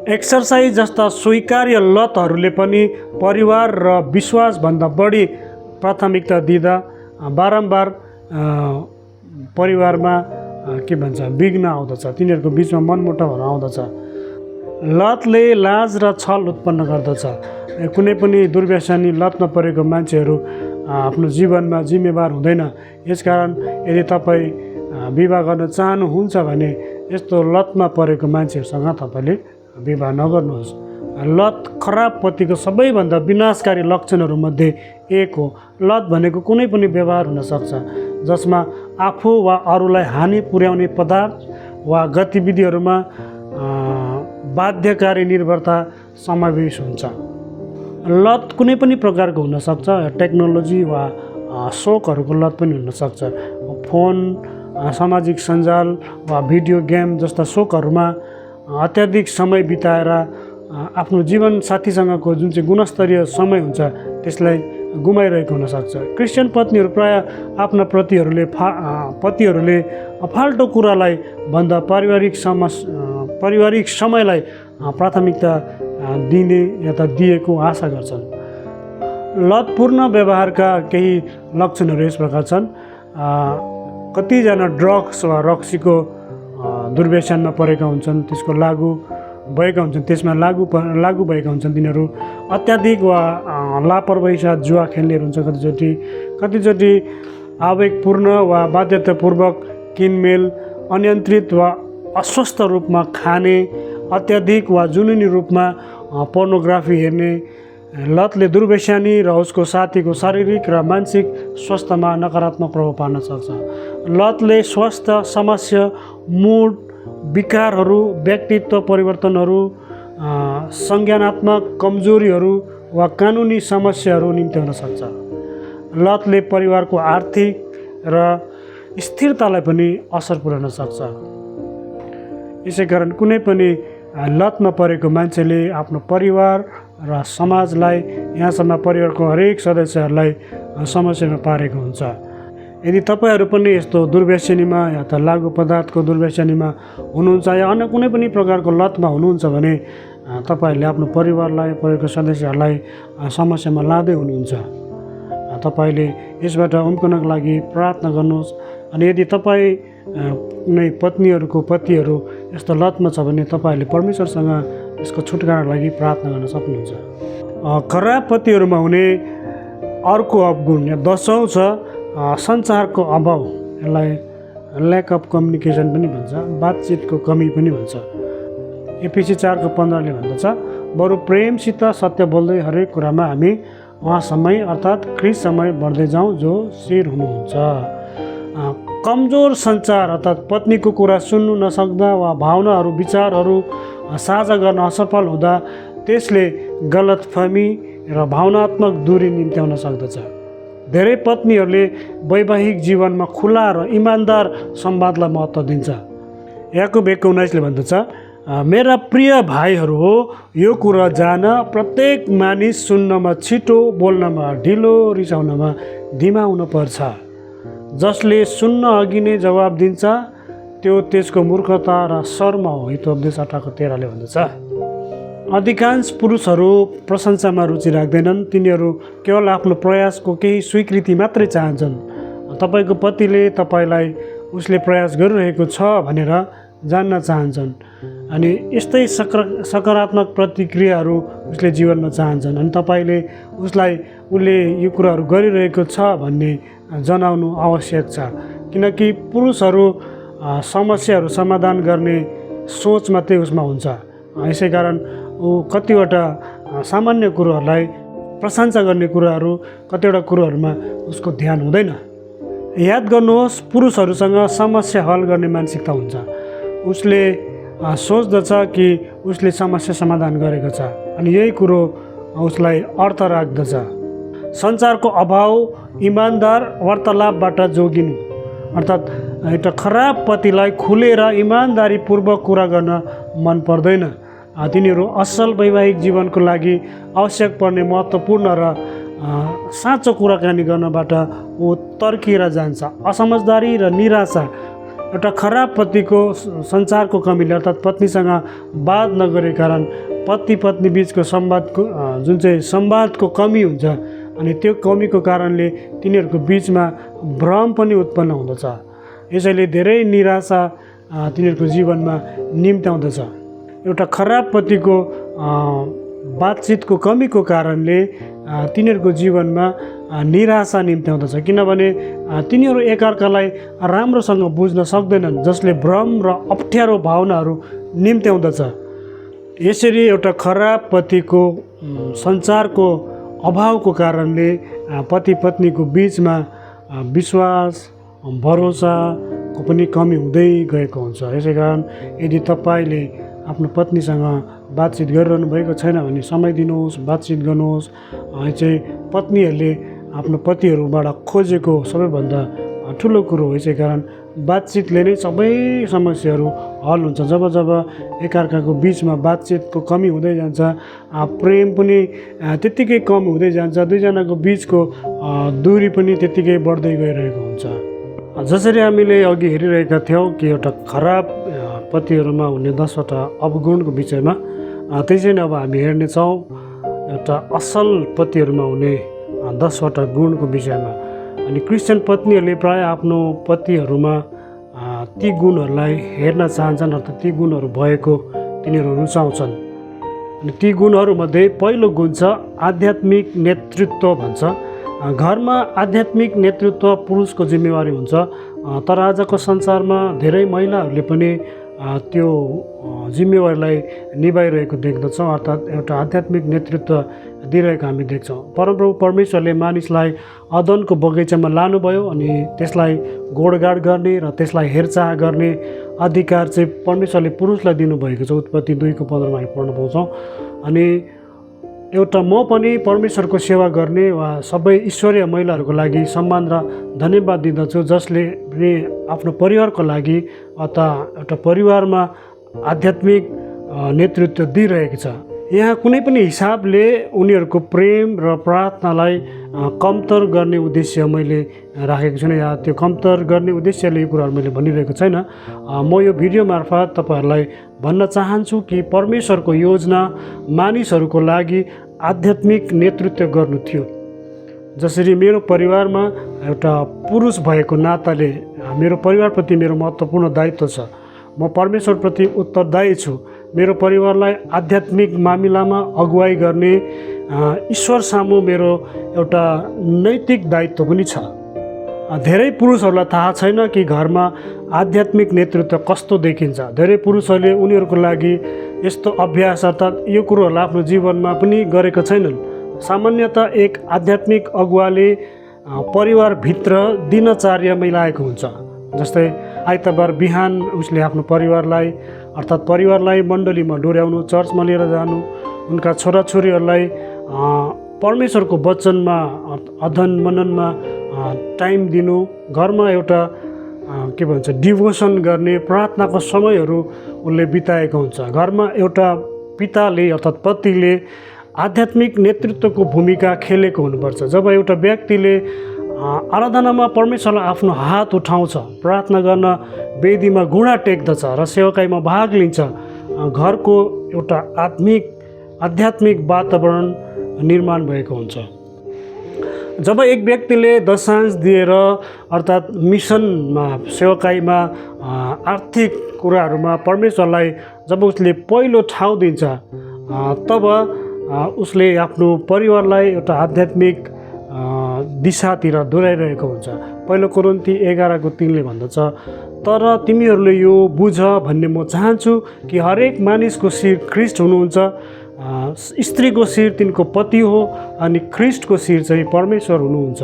एक्सर्साइज जस्ता स्वीकार्य लतहरूले पनि परिवार र विश्वासभन्दा बढी प्राथमिकता दिँदा बारम्बार परिवारमा के भन्छ विघ्न आउँदछ, तिनीहरूको बिचमा मनमुटावहरू आउँदछ। लतले लाज र छल उत्पन्न गर्दछ। कुनै पनि दुर्व्यसनी लतमा परेको मान्छेहरू आफ्नो जीवनमा जिम्मेवार हुँदैन। यसकारण यदि तपाईँ विवाह गर्न चाहनुहुन्छ भने यस्तो लतमा परेको मान्छेहरूसँग तपाईँले विवाह नगर्नुहोस्। लत खराब पतिको सबैभन्दा विनाशकारी लक्षणहरूमध्ये एक हो। लत भनेको कुनै पनि व्यवहार हुनसक्छ जसमा आफू वा अरूलाई हानि पुर्याउने पदार्थ वा गतिविधिहरूमा बाध्यकारी निर्भरता समावेश हुन्छ। लत कुनै पनि प्रकारको हुनसक्छ। टेक्नोलोजी वा सोकहरूको लत पनि हुनसक्छ। फोन, सामाजिक सञ्जाल वा भिडियो गेम जस्ता सोकहरूमा अत्याधिक समय बिताएर आफ्नो जीवन साथीसँगको जुन चाहिँ गुणस्तरीय समय हुन्छ त्यसलाई गुमाइरहेको हुनसक्छ। क्रिस्चियन पत्नीहरू प्रायः आफ्ना पतिहरूले फाल्टो कुरालाई भन्दा पारिवारिक समयलाई प्राथमिकता दिने या त दिएको आशा गर्छन्। लतपूर्ण व्यवहारका केही लक्षणहरू यस प्रकार छन्। कतिजना ड्रग्स वा रक्सीको दुर्व्यसनमा परेका हुन्छन्, त्यसको लागु भएका हुन्छन्, त्यसमा लागु भएका हुन्छन्। तिनीहरू अत्याधिक वा लापरवाही साथ जुवा खेल्नेहरू हुन्छ। कतिचोटि आवेगपूर्ण वा बाध्यतापूर्वक किनमेल, अनियन्त्रित वा अस्वस्थ रूपमा खाने, अत्याधिक वा जुनूनी रूपमा पोर्नोग्राफी हेर्ने। लतले दुर्व्यसनी र उसको साथीको शारीरिक र मानसिक स्वास्थ्यमा नकारात्मक प्रभाव पार्न सक्छ। लतले स्वास्थ्य समस्या, मुड विकारहरू, व्यक्तित्व परिवर्तनहरू, संज्ञानात्मक कमजोरीहरू वा कानुनी समस्याहरू निम्त्याउन सक्छ। लतले परिवारको आर्थिक र स्थिरतालाई पनि असर पुर्याउन सक्छ। यसै कारण कुनै पनि लतमा परेको मान्छेले आफ्नो परिवार र समाजलाई, यहाँसम्म परिवारको हरेक सदस्यहरूलाई समस्यामा पारेको हुन्छ। यदि तपाईँहरू पनि यस्तो दुर्व्यसनीमा या त लागु पदार्थको दुर्व्यसनीमा हुनुहुन्छ या अन्य कुनै पनि प्रकारको लतमा हुनुहुन्छ भने तपाईँहरूले आफ्नो परिवारको सदस्यहरूलाई समस्यामा लाँदै हुनुहुन्छ। तपाईँले यसबाट उम्कनको लागि प्रार्थना गर्नुहोस्। अनि यदि तपाईँ कुनै पतिहरू यस्तो लतमा छ भने तपाईँहरूले परमेश्वरसँग यसको छुटकाराको लागि प्रार्थना गर्न सक्नुहुन्छ। खराब पतिहरूमा हुने अर्को अवगुण या 10औं छ सञ्चारको अभाव। यसलाई ल्याक अफ कम्युनिकेसन पनि भन्छ, बातचितको कमी पनि भन्छ। एफिसी 4:15 भन्दछ, बरु प्रेमसित सत्य बोल्दै हरेक कुरामा हामी उहाँसँगै अर्थात् ख्रीष्टसँगै बढ्दै जाउँ जो शिर हुनुहुन्छ। कमजोर सञ्चार अर्थात् पत्नीको कुरा सुन्नु नसक्दा वा भावनाहरू विचारहरू साझा गर्न असफल हुँदा त्यसले गलतफहमी र भावनात्मक दूरी निम्त्याउन सक्दछ। धेरै पत्नीहरूले वैवाहिक जीवनमा खुला र इमान्दार संवादलाई महत्त्व दिन्छ। याकुब 1:19 भन्दछ, मेरा प्रिय भाइहरू हो, यो कुरा जान प्रत्येक मानिस सुन्नमा छिटो, बोल्नमा ढिलो, रिसाउनमा धिमा हुनुपर्छ। जसले सुन्न अघि नै जवाब दिन्छ त्यो त्यसको मूर्खता र शर्म हो। हितोपदेश 8:13 भन्दछ। अधिकांश पुरुषहरू प्रशंसामा रुचि राख्दैनन्। तिनीहरू केवल आफ्नो प्रयासको केही स्वीकृति मात्रै चाहन्छन्। तपाईँको पतिले तपाईँलाई उसले प्रयास गरिरहेको छ भनेर जान्न चाहन्छन् अनि यस्तै सकारात्मक प्रतिक्रियाहरू उसले जीवनमा चाहन्छन् अनि तपाईँले उसलाई उसले यो कुराहरू गरिरहेको छ भन्ने जनाउनु आवश्यक छ। किनकि पुरुषहरू समस्याहरू समाधान गर्ने सोच मात्रै उसमा हुन्छ। यसै कारण ऊ कतिवटा सामान्य कुरोहरूलाई प्रशंसा गर्ने कुराहरू कतिवटा कुरोहरूमा उसको ध्यान हुँदैन। याद गर्नुहोस्, पुरुषहरूसँग समस्या हल गर्ने मानसिकता हुन्छ। उसले सोच्दछ कि उसले समस्या समाधान गरेको छ अनि यही कुरो उसलाई अर्थ राख्दछ। सञ्चारको अभाव इमान्दार वार्तालापबाट जोगिनु, अर्थात् एउटा खराब पतिलाई खुलेर इमान्दारीपूर्वक कुरा गर्न मन पर्दैन। तिनीहरू असल वैवाहिक जीवनको लागि आवश्यक पर्ने महत्त्वपूर्ण र साँचो कुराकानी गर्नबाट ऊ तर्किएर जान्छ। असमझदारी र निराशा एउटा खराब पतिको सञ्चारको कमीले अर्थात् पत्नीसँग वाद नगरेको कारण पति पत्नी बिचको संवादको जुन चाहिँ संवादको कमी हुन्छ अनि त्यो कमीको कारणले तिनीहरूको बिचमा भ्रम पनि उत्पन्न हुँदछ। यसैले धेरै निराशा तिनीहरूको जीवनमा निम्त्याउँदछ। एउटा खराब पतिको बातचितको कमीको कारणले तिनीहरूको जीवनमा निराशा निम्त्याउँदछ, किनभने तिनीहरू एकअर्कालाई राम्रोसँग बुझ्न सक्दैनन्, जसले भ्रम र अप्ठ्यारो भावनाहरू निम्त्याउँदछ। यसरी एउटा खराब पतिको सञ्चारको अभावको कारणले पति पत्नीको बिचमा विश्वास भरोसाको पनि कमी हुँदै गएको हुन्छ। यसै कारण यदि तपाईँले आफ्नो पत्नीसँग बातचित गरिरहनु भएको छैन भने समय दिनुहोस्, बातचित गर्नुहोस्। चाहिँ पत्नीहरूले आफ्नो पतिहरूबाट खोजेको सबैभन्दा ठुलो कुरो हो। यसै कारण बातचितले नै सबै समस्याहरू हल हुन्छ। जब जब एकअर्काको बिचमा बातचितको कमी हुँदै जान्छ, प्रेम पनि त्यत्तिकै कम हुँदै जान्छ, दुईजनाको बिचको दूरी पनि त्यत्तिकै बढ्दै गइरहेको हुन्छ। जसरी हामीले अघि हेरिरहेका थियौँ कि एउटा खराब पतिहरूमा हुने 10वटा अवगुणको विषयमा, त्यसै नै अब हामी हेर्नेछौँ एउटा असल पतिहरूमा हुने 10वटा गुणको विषयमा। अनि क्रिस्चियन पत्नीहरूले प्रायः आफ्नो पतिहरूमा ती गुणहरूलाई हेर्न चाहन्छन्, अर्थात् ती गुणहरू भएको तिनीहरू रुचाउँछन्। अनि ती गुणहरूमध्ये पहिलो गुण छ आध्यात्मिक नेतृत्व भन्छ। घरमा आध्यात्मिक नेतृत्व पुरुषको जिम्मेवारी हुन्छ, तर आजको संसारमा धेरै महिलाहरूले पनि त्यो जिम्मेवारीलाई निभाइरहेको देख्दछौँ, अर्थात् एउटा आध्यात्मिक नेतृत्व दिइरहेको हामी देख्छौँ। परमप्रभु परमेश्वरले मानिसलाई अदनको बगैँचामा लानुभयो अनि त्यसलाई गोडगाड गर्ने र त्यसलाई हेरचाह गर्ने अधिकार चाहिँ परमेश्वरले पुरुषलाई दिनुभएको छ। उत्पत्ति 2:15 हामी पढ्न पाउँछौँ। अनि एउटा म पनि परमेश्वरको सेवा गर्ने वा सबै ईश्वरीय महिलाहरूको लागि सम्मान र धन्यवाद दिँदछु, जसले पनि आफ्नो परिवारको लागि अथवा एउटा परिवारमा आध्यात्मिक नेतृत्व दिइरहेको छ। यहाँ कुनै पनि हिसाबले उनीहरूको प्रेम र प्रार्थनालाई कमतर गर्ने उद्देश्य मैले राखेको छैन, या त्यो कमतर गर्ने उद्देश्यले यो कुराहरू मैले भनिरहेको छैन। म यो भिडियो मार्फत तपाईँहरूलाई भन्न चाहन्छु कि परमेश्वरको योजना मानिसहरूको लागि आध्यात्मिक नेतृत्व गर्नु थियो। जसरी मेरो परिवारमा एउटा पुरुष भएको नाताले मेरो परिवारप्रति मेरो महत्त्वपूर्ण दायित्व छ। म परमेश्वरप्रति उत्तरदायी छु। मेरो परिवारलाई आध्यात्मिक मामिलामा अगुवाई गर्ने ईश्वर सामु मेरो एउटा नैतिक दायित्व पनि छ। धेरै पुरुषहरूलाई थाहा छैन कि घरमा आध्यात्मिक नेतृत्व कस्तो देखिन्छ। धेरै पुरुषहरूले उनीहरूको लागि यस्तो अभ्यास अर्थात् यो कुरोहरूलाई आफ्नो जीवनमा पनि गरेका छैनन्। सामान्यतः एक आध्यात्मिक अगुवाले परिवारभित्र दिनचर्या मिलाएको हुन्छ। जस्तै आइतबार बिहान उसले आफ्नो परिवारलाई अर्थात् परिवारलाई मण्डलीमा डोर्याउनु, चर्चमा लिएर जानु, उनका छोराछोरीहरूलाई परमेश्वरको वचनमा अध्ययन मननमा टाइम दिनु, घरमा एउटा के भन्छ डिभोसन गर्ने प्रार्थनाको समयहरू उसले बिताएको हुन्छ। घरमा एउटा पिताले अर्थात् पतिले आध्यात्मिक नेतृत्वको भूमिका खेलेको हुनुपर्छ। जब एउटा व्यक्तिले आराधनामा परमेश्वरलाई आफ्नो हात उठाउँछ, प्रार्थना गर्न वेदीमा घुँडा टेक्दछ र सेवकाईमा भाग लिन्छ, घरको एउटा आत्मिक आध्यात्मिक वातावरण निर्माण भएको हुन्छ। जब एक व्यक्तिले दशांश दिएर अर्थात् मिसनमा सेवकाईमा आर्थिक कुराहरूमा परमेश्वरलाई जब उसले पहिलो ठाउँ दिन्छ तब उसले आफ्नो परिवारलाई एउटा आध्यात्मिक दिशातिर डोराइरहेको हुन्छ। पहिलो कोरिन्थी 11:3 भन्दछ, तर तिमीहरूले यो बुझ भन्ने म चाहन्छु कि हरेक मानिसको शिर ख्रिस्ट हुनुहुन्छ, स्त्रीको शिर तिनको पति हो अनि ख्रिस्टको शिर चाहिँ परमेश्वर हुनुहुन्छ।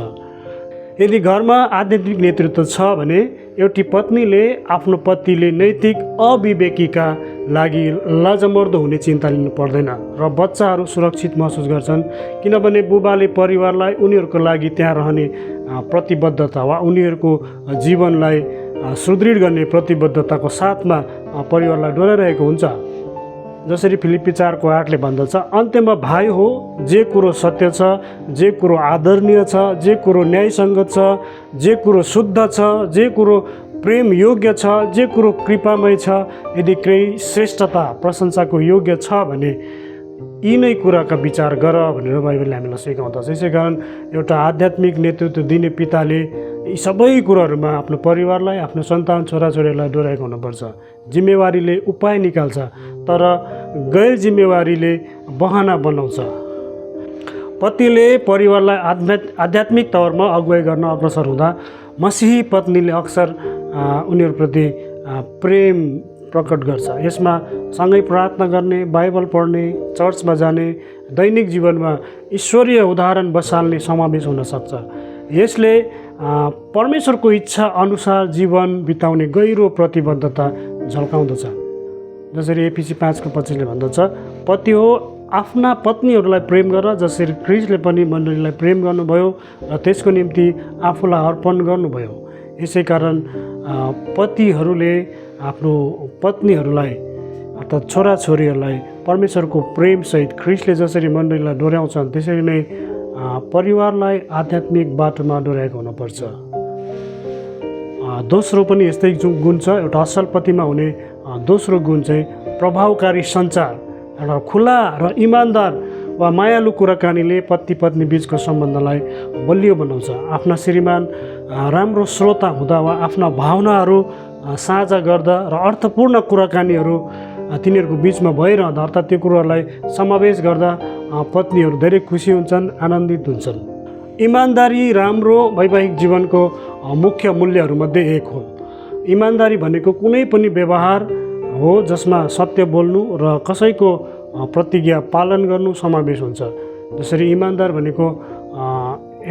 यदि घरमा आध्यात्मिक नेतृत्व छ भने एउटी पत्नीले आफ्नो पतिले नैतिक अविवेकीका लागि लाजमर्दो हुने चिन्ता लिनु पर्दैन र बच्चाहरू सुरक्षित महसुस गर्छन्, किनभने बुबाले परिवारलाई उनीहरूको लागि त्यहाँ रहने प्रतिबद्धता वा उनीहरूको जीवनलाई सुदृढ गर्ने प्रतिबद्धताको साथमा परिवारलाई डोराइरहेको हुन्छ। जसरी फिलिप्पी 4:8 भन्दछ, अन्त्यमा भाइ हो, जे कुरो सत्य छ, जे कुरो आदरणीय छ, जे कुरो न्यायसङ्गत छ, जे कुरो शुद्ध छ, जे कुरो प्रेम योग्य छ, जे कुरो कृपामय छ, यदि केही श्रेष्ठता प्रशंसाको योग्य छ भने यी नै कुराका विचार गर भनेर बाइबलले हामीलाई सिकाउँदछ। यसै कारण एउटा आध्यात्मिक नेतृत्व दिने पिताले यी सबै कुराहरूमा आफ्नो परिवारलाई, आफ्नो सन्तान छोराछोरीलाई डोराएको हुनुपर्छ। जिम्मेवारीले उपाय निकाल्छ तर गैर जिम्मेवारीले बहाना बनाउँछ। पतिले परिवारलाई आध्यात्मिक तवरमा अगुवाई गर्न अग्रसर हुँदा मसीही पत्नीले अक्सर उनीहरूप्रति प्रेम प्रकट गर्छ। यसमा सँगै प्रार्थना गर्ने, बाइबल पढ्ने, चर्चमा जाने, दैनिक जीवनमा ईश्वरीय उदाहरण बसाल्ने समावेश हुन सक्छ। यसले परमेश्वरको इच्छा अनुसार जीवन बिताउने गहिरो प्रतिबद्धता झल्काउँदछ। जसरी एफिसी 5:25 भन्दछ, पति हो आफ्ना पत्नीहरूलाई प्रेम गर जसरी ख्रिस्टले पनि मण्डलीलाई प्रेम गर्नुभयो र त्यसको निम्ति आफूलाई अर्पण गर्नुभयो। यसै कारण पतिहरूले आफ्नो पत्नीहरूलाई अर्थात् छोराछोरीहरूलाई परमेश्वरको प्रेमसहित ख्रिस्टले जसरी मण्डलीलाई डोर्याउँछन् त्यसरी नै परिवारलाई आध्यात्मिक बाटोमा डोर्याएको हुनुपर्छ। दोस्रो पनि यस्तै गुण छ। एउटा असल पतिमा हुने दोस्रो गुण चाहिँ प्रभावकारी सञ्चार। एउटा खुला र इमान्दार वा मायालु कुराकानीले पति पत्नी बिचको सम्बन्धलाई बलियो बनाउँछ। आफ्ना श्रीमान राम्रो श्रोता हुँदा वा आफ्ना भावनाहरू साझा गर्दा र अर्थपूर्ण कुराकानीहरू तिनीहरूको बिचमा भइरहँदा अर्थात् त्यो कुराहरूलाई समावेश गर्दा पत्नीहरू धेरै खुसी हुन्छन्, आनन्दित हुन्छन्। इमान्दारी राम्रो वैवाहिक जीवनको मुख्य मूल्यहरूमध्ये एक हो। इमान्दारी भनेको कुनै पनि व्यवहार हो जसमा सत्य बोल्नु र कसैको प्रतिज्ञा पालन गर्नु समावेश हुन्छ। जसरी इमान्दार भनेको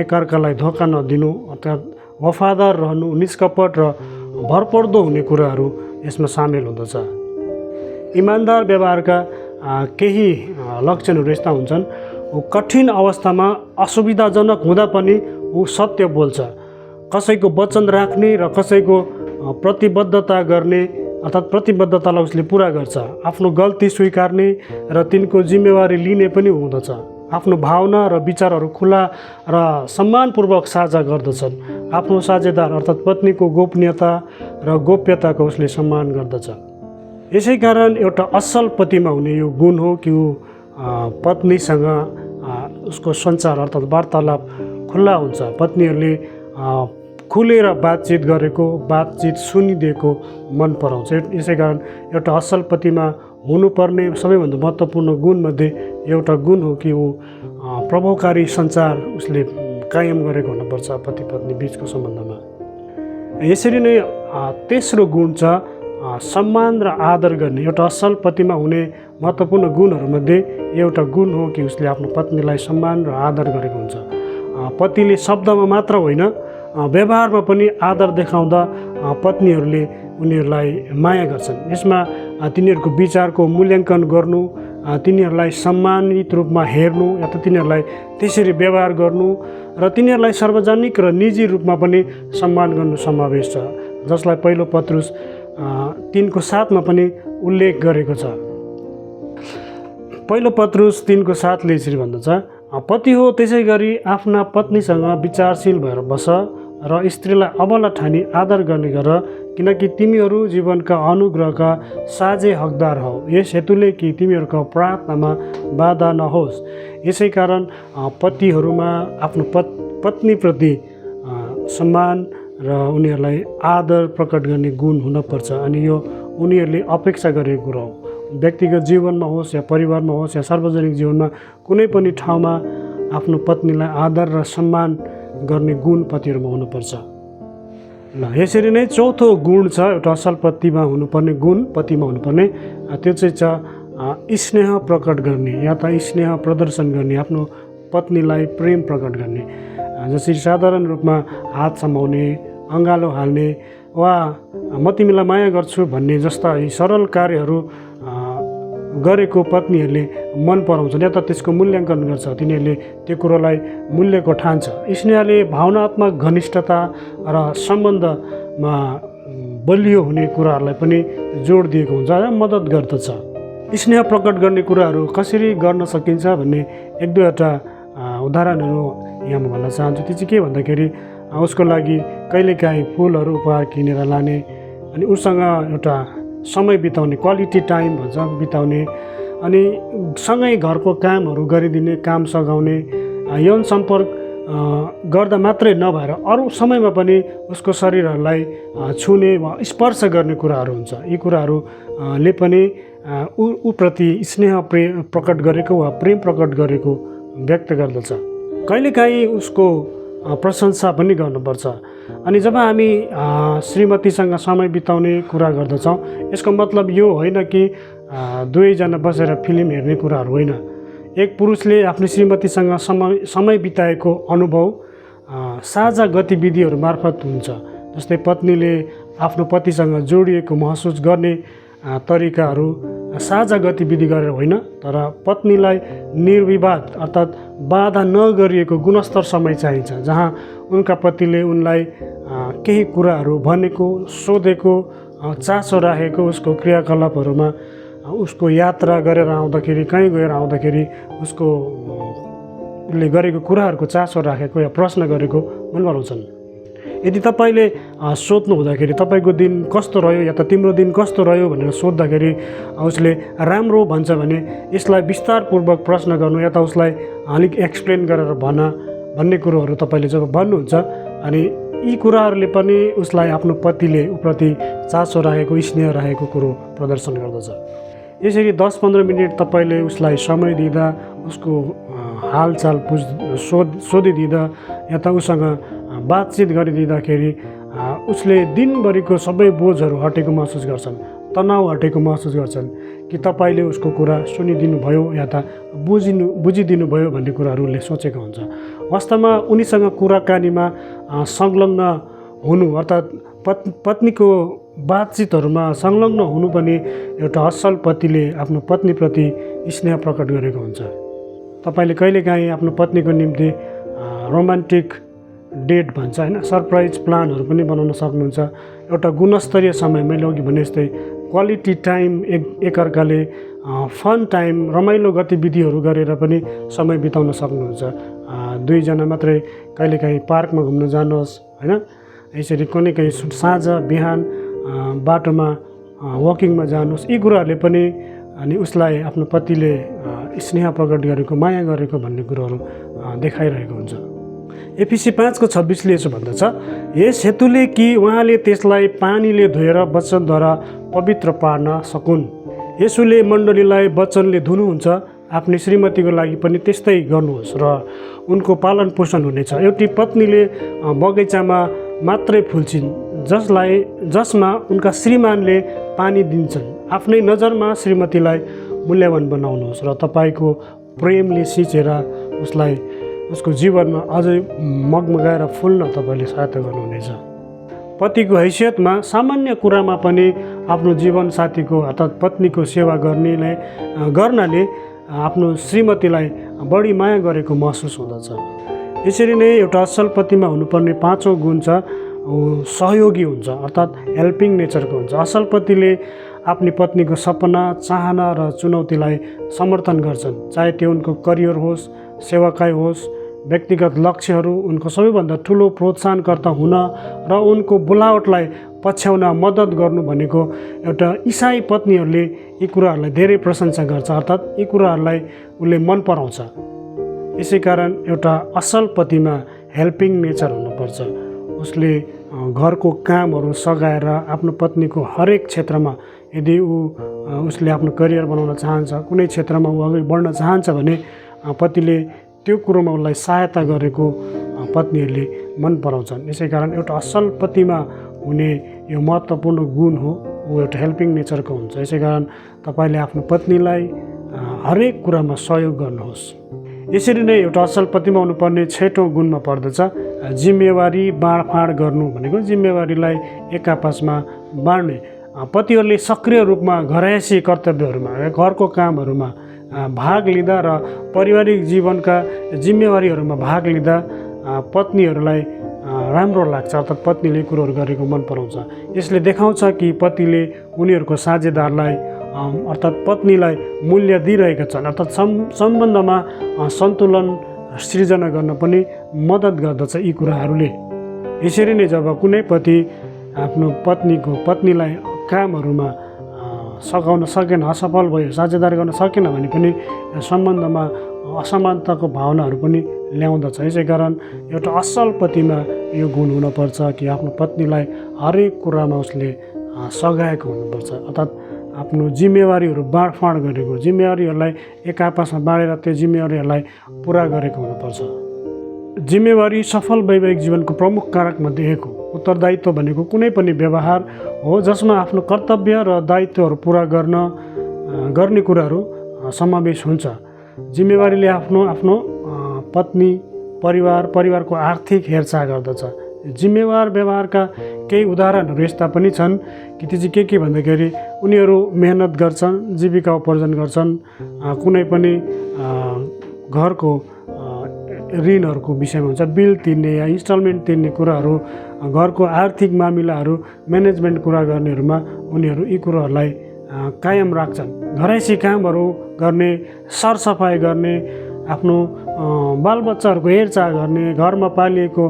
एकअर्कालाई धोका नदिनु अर्थात् वफादार रहनु, निष्कपट र भरपर्दो हुने कुराहरू यसमा सामेल हुँदछ। इमान्दार व्यवहारका केही लक्षणहरू यस्ता हुन्छन्। ऊ कठिन अवस्थामा असुविधाजनक हुँदा पनि ऊ सत्य बोल्छ, कसैको वचन राख्ने र कसैको प्रतिबद्धता गर्ने अर्थात् प्रतिबद्धतालाई उसले पुरा गर्छ। आफ्नो गल्ती स्वीकार्ने र तिनको जिम्मेवारी लिने पनि हुँदछ। आफ्नो भावना र विचारहरू खुला र सम्मानपूर्वक साझा गर्दछन्। आफ्नो साझेदार अर्थात् पत्नीको गोपनीयता र गोप्यताको उसले सम्मान गर्दछ। यसै कारण एउटा असल पतिमा हुने यो गुण हो कि ऊ पत्नीसँग उसको सञ्चार अर्थात् वार्तालाप खुल्ला हुन्छ। पत्नीहरूले खुलेर बातचित गरेको, बातचित सुनिदिएको मन पराउँछ। यसै कारण एउटा असल पतिमा हुनुपर्ने सबैभन्दा महत्त्वपूर्ण गुणमध्ये एउटा गुण हो कि ऊ प्रभावकारी सञ्चार उसले कायम गरेको हुनुपर्छ पति पत्नी बिचको सम्बन्धमा। यसरी नै तेस्रो गुण छ सम्मान र आदर गर्ने। एउटा असल पतिमा हुने महत्त्वपूर्ण गुणहरूमध्ये एउटा गुण हो कि उसले आफ्नो पत्नीलाई सम्मान र आदर गरेको हुन्छ। पतिले शब्दमा मात्र होइन व्यवहारमा पनि आदर देखाउँदा पत्नीहरूले उनीहरूलाई माया गर्छन्। यसमा तिनीहरूको विचारको मूल्याङ्कन गर्नु, तिनीहरूलाई सम्मानित रूपमा हेर्नु या त तिनीहरूलाई त्यसरी व्यवहार गर्नु र तिनीहरूलाई सार्वजनिक र निजी रूपमा पनि सम्मान गर्नु समावेश छ, जसलाई पहिलो पत्रुस 3:7 पनि उल्लेख गरेको छ। पहिलो पत्रुस 3:7 यसरी भन्दछ, पति हो त्यसै गरी आफ्ना पत्नीसँग विचारशील भएर बस र स्त्रीलाई अबला ठानी आदर गर्ने गर, किनकि तिमीहरू जीवनका अनुग्रहका साझे हकदार हौ। यस हेतुले कि तिमीहरूको प्रार्थनामा बाधा नहोस्। यसै कारण पतिहरूमा आफ्नो पत्नीप्रति सम्मान र उनीहरूलाई आदर प्रकट गर्ने गुण हुनपर्छ। अनि यो उनीहरूले अपेक्षा गरेको कुरा हो। व्यक्तिगत जीवनमा होस् या परिवारमा होस् या सार्वजनिक जीवनमा कुनै पनि ठाउँमा आफ्नो पत्नीलाई आदर र सम्मान गर्ने गुण पतिहरूमा हुनुपर्छ। ल यसरी नै चौथो गुण छ एउटा असल पतिमा हुनुपर्ने गुण, पतिमा हुनुपर्ने, त्यो चाहिँ छ स्नेह प्रकट गर्ने या त स्नेह प्रदर्शन गर्ने, आफ्नो पत्नीलाई प्रेम प्रकट गर्ने। जसरी साधारण रूपमा हात समाउने, अँगालो हाल्ने वा म तिमीलाई माया गर्छु भन्ने जस्ता यी सरल कार्यहरू गरेको पत्नीहरूले मन पराउँछन् या त त्यसको मूल्याङ्कन गर्छ। तिनीहरूले त्यो कुरोलाई मूल्यको ठान्छ। स्नेहले भावनात्मक घनिष्ठता र सम्बन्धमा बलियो हुने कुराहरूलाई पनि जोड दिएको हुन्छ र मद्दत गर्दछ। स्नेह प्रकट गर्ने कुराहरू कसरी गर्न सकिन्छ भन्ने एक दुईवटा उदाहरणहरू यहाँ म भन्न चाहन्छु। त्यो चाहिँ के भन्दाखेरि उसको लागि कहिलेकाहीँ फुलहरू उपहार किनेर लाने, अनि उसँग एउटा समय बिताउने, क्वालिटी टाइम भन्छ बिताउने, अनि सँगै घरको कामहरू गरिदिने, काम सघाउने, यौन सम्पर्क गर्दा मात्रै नभएर अरू समयमा पनि उसको शरीरहरूलाई छुने वा स्पर्श गर्ने कुराहरू हुन्छ। यी कुराहरूले पनि ऊप्रति स्नेह प्रकट गरेको वा प्रेम प्रकट गरेको व्यक्त गर्दछ। कहिलेकाहीँ उसको प्रशंसा पनि गर्नुपर्छ। अनि जब हामी श्रीमतीसँग समय बिताउने कुरा गर्दछौँ, यसको मतलब यो होइन कि दुवैजना बसेर फिल्म हेर्ने कुराहरू होइन। एक पुरुषले आफ्नो श्रीमतीसँग समय बिताएको अनुभव साझा गतिविधिहरू मार्फत हुन्छ। जस्तै पत्नीले आफ्नो पतिसँग जोडिएको महसुस गर्ने तरिकाहरू साझा गतिविधि गरेर होइन, तर पत्नीलाई निर्विवाद अर्थात् बाधा नगरिएको गुणस्तर समय चाहिन्छ, जहाँ उनका पतिले उनलाई केही कुराहरू भनेको, सोधेको, चासो राखेको, उसको क्रियाकलापहरूमा, उसको यात्रा गरेर आउँदाखेरि, कहीँ गएर आउँदाखेरि उसको उसले गरेको कुराहरूको चासो राखेको या प्रश्न गरेको मन पराउँछन्। यदि तपाईँले सोध्नु हुँदाखेरि तपाईँको दिन कस्तो रह्यो या त तिम्रो दिन कस्तो रह्यो भनेर सोद्धाखेरि उसले राम्रो भन्छ भने यसलाई विस्तारपूर्वक प्रश्न गर्नु या त उसलाई अलिक एक्सप्लेन गरेर भन्ने कुरोहरू तपाईँले जब भन्नुहुन्छ, अनि यी कुराहरूले पनि उसलाई आफ्नो पतिले उप्रति चासो राखेको, स्नेह राखेको कुरो प्रदर्शन गर्दछ। यसरी 10-15 मिनट तपाईँले उसलाई समय दिँदा, उसको हालचाल सोधिदिँदा या त उसँग बातचित गरिदिँदाखेरि उसले दिनभरिको सबै बोझहरू हटेको महसुस गर्छन्, तनाव हटेको महसुस गर्छन् कि तपाईँले उसको कुरा सुनिदिनु भयो या त बुझिदिनु भयो भन्ने कुराहरू उसले सोचेको हुन्छ। वास्तवमा उनीसँग कुराकानीमा संलग्न हुनु अर्थात् पत्नीको बातचितहरूमा संलग्न हुनु पनि एउटा असल पतिले आफ्नो पत्नीप्रति स्नेह प्रकट गरेको हुन्छ। तपाईँले कहिलेकाहीँ आफ्नो पत्नीको निम्ति रोमान्टिक डेट भन्छ होइन, सरप्राइज प्लानहरू पनि बनाउन सक्नुहुन्छ। एउटा गुणस्तरीय समय, मैले अघि भने जस्तै क्वालिटी टाइम, एकअर्काले फन टाइम, रमाइलो गतिविधिहरू गरेर पनि समय बिताउन सक्नुहुन्छ। दुईजना मात्रै कहिलेकाहीँ पार्कमा घुम्न जानुहोस् होइन, यसरी कुनै कहीँ साँझ बिहान बाटोमा वकिङमा जानुहोस्। यी कुराहरूले पनि अनि उसलाई आफ्नो पतिले स्नेह प्रकट गरेको, माया गरेको भन्ने कुरोहरू देखाइरहेको हुन्छ। एफिसी 5:26ले यसो भन्दछ, यस हेतुले कि उहाँले त्यसलाई पानीले धोएर वचनद्वारा पवित्र पार्न सकुन्। यसुले मण्डलीलाई वचनले धुनुहुन्छ, आफ्नो श्रीमतीको लागि पनि त्यस्तै गर्नुहोस् र उनको पालन पोषण हुनेछ। एउटी पत्नीले बगैँचामा मात्रै फुल्छिन् जसमा उनका श्रीमानले पानी दिन्छन्। आफ्नै नजरमा श्रीमतीलाई मूल्यवान बनाउनुहोस् र तपाईँको प्रेमले सिंचेर उसको जीवनमा अझै मगमगाएर फुल्न तपाईँले सहायता गर्नुहुनेछ। पतिको हैसियतमा सामान्य कुरामा पनि आफ्नो जीवन साथीको अर्थात् पत्नीको सेवा गर्नाले आफ्नो श्रीमतीलाई बढी माया गरेको महसुस हुँदछ। यसरी नै एउटा असल पतिमा हुनुपर्ने 5औं गुण छ सहयोगी हुन्छ, अर्थात् हेल्पिङ नेचरको हुन्छ। असल पतिले आफ्नी पत्नीको सपना, चाहना र चुनौतीलाई समर्थन गर्छन्, चाहे त्यो उनको करियर होस्, सेवाकाई होस्, व्यक्तिगत लक्ष्यहरू, उनको सबैभन्दा ठुलो प्रोत्साहनकर्ता हुन र उनको बोलावटलाई पछ्याउन मद्दत गर्नु भनेको एउटा इसाई पत्नीहरूले यी कुराहरूलाई धेरै प्रशंसा गर्छ, अर्थात् यी कुराहरूलाई उसले मन पराउँछ। यसै कारण एउटा असल पतिमा हेल्पिङ नेचर हुनुपर्छ। उसले घरको कामहरू सघाएर आफ्नो पत्नीको हरेक क्षेत्रमा, यदि उसले आफ्नो करियर बनाउन चाहन्छ, कुनै क्षेत्रमा ऊ अगाडि बढ्न चाहन्छ भने पतिले त्यो कुरोमा उसलाई सहायता गरेको पत्नीहरूले मन पराउँछन्। यसै कारण एउटा असल पतिमा हुने यो महत्त्वपूर्ण गुण हो, ऊ एउटा हेल्पिङ नेचरको हुन्छ। यसै कारण तपाईँले आफ्नो पत्नीलाई हरेक कुरामा सहयोग गर्नुहोस्। यसरी नै एउटा असल पतिमा हुनुपर्ने 6औं गुणमा पर्दछ जिम्मेवारी बाँडफाँड गर्नु भनेको जिम्मेवारीलाई एक आपसमा बाँड्ने। पतिहरूले सक्रिय रूपमा घरैसी कर्तव्यहरूमा, घरको कामहरूमा भाग लिँदा र पारिवारिक जीवनका जिम्मेवारीहरूमा भाग लिँदा पत्नीहरूलाई राम्रो लाग्छ, अर्थात् पत्नीले कुरोहरू गरेको मन पराउँछ। यसले देखाउँछ कि पतिले उनीहरूको साझेदारलाई अर्थात् पत्नीलाई मूल्य दिइरहेका छन्, अर्थात् सम्बन्धमा सन्तुलन सृजना गर्न पनि मद्दत गर्दछ यी कुराहरूले। यसरी नै जब कुनै पति आफ्नो पत्नीलाई कामहरूमा सघाउन सकेन, असफल भयो, साझेदार गर्न सकेन भने पनि सम्बन्धमा असमानताको भावनाहरू पनि ल्याउँदछ। यसै कारण एउटा असल पतिमा यो गुण हुनुपर्छ कि आफ्नो पत्नीलाई हरेक कुरामा उसले सघाएको हुनुपर्छ, अर्थात् आफ्नो जिम्मेवारीहरू बाँडफाँड गरेको, जिम्मेवारीहरूलाई एक आपसमा बाँडेर त्यो जिम्मेवारीहरूलाई पुरा गरेको हुनुपर्छ। जिम्मेवारी सफल वैवाहिक जीवनको प्रमुख कारकमध्ये एक हो। उत्तरदायित्व भनेको कुनै पनि व्यवहार हो जसमा आफ्नो कर्तव्य र दायित्वहरू पुरा गर्ने कुराहरू समावेश हुन्छ। जिम्मेवारीले आफ्नो पत्नी, परिवारको आर्थिक हेरचाह गर्दछ। जिम्मेवार व्यवहारका केही उदाहरणहरू यस्ता पनि छन् कि त्यो चाहिँ के भन्दाखेरि उनीहरू मेहनत गर्छन्, जीविका उपार्जन गर्छन्, कुनै पनि घरको ऋणहरूको विषयमा हुन्छ, बिल तिर्ने या इन्स्टलमेन्ट तिर्ने कुराहरू, घरको आर्थिक मामिलाहरू म्यानेजमेन्ट कुरा गर्नेहरूमा उनीहरू यी कुराहरूलाई कायम राख्छन्। घरैसी कामहरू गर्ने, सरसफाइ गर्ने, आफ्नो बालबच्चाहरूको हेरचाह गर्ने, घरमा पालिएको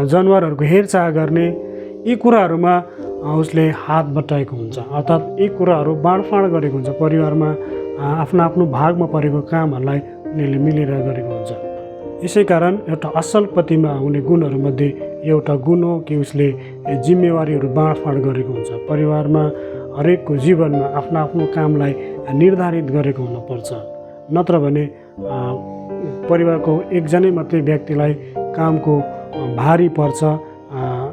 जनावरहरूको हेरचाह गर्ने, यी कुराहरूमा उसले हात बटाएको हुन्छ, अर्थात् यी कुराहरू बाँडफाँड गरेको हुन्छ। परिवारमा आफ्नो भागमा परेको कामहरूलाई उनीहरूले मिलेर गरेको हुन्छ। यसै कारण एउटा असल पतिमा हुने गुणहरूमध्ये एउटा गुण हो कि उसले जिम्मेवारीहरू बाँडफाँड गरेको हुन्छ। परिवारमा हरेकको जीवनमा आफ्नो कामलाई निर्धारित गरेको हुनुपर्छ, नत्र भने परिवारको एकजनै मात्रै व्यक्तिलाई कामको भारी पर्छ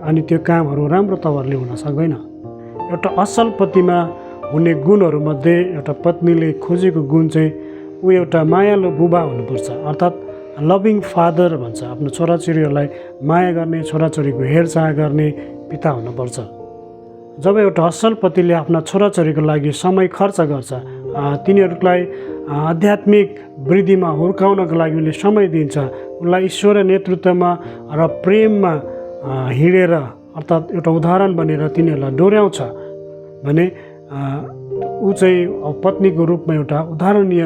अनि त्यो कामहरू राम्रो तवरले हुन सक्दैन। एउटा असल पतिमा हुने गुणहरूमध्ये एउटा पत्नीले खोजेको गुण चाहिँ ऊ एउटा मायालु बुबा हुनुपर्छ, अर्थात् लभिङ फादर भन्छ। आफ्नो छोराछोरीहरूलाई माया गर्ने, छोराछोरीको हेरचाह गर्ने पिता हुनुपर्छ। जब एउटा असल पतिले आफ्ना छोराछोरीको लागि समय खर्च गर्छ, तिनीहरूलाई आध्यात्मिक वृद्धिमा हुर्काउनको लागि उसले समय दिन्छ, उनलाई ईश्वरीय नेतृत्वमा र प्रेममा हिँडेर अर्थात् एउटा उदाहरण बनेर तिनीहरूलाई डोर्याउँछ भने ऊ चाहिँ पत्नीको रूपमा एउटा उदाहरणीय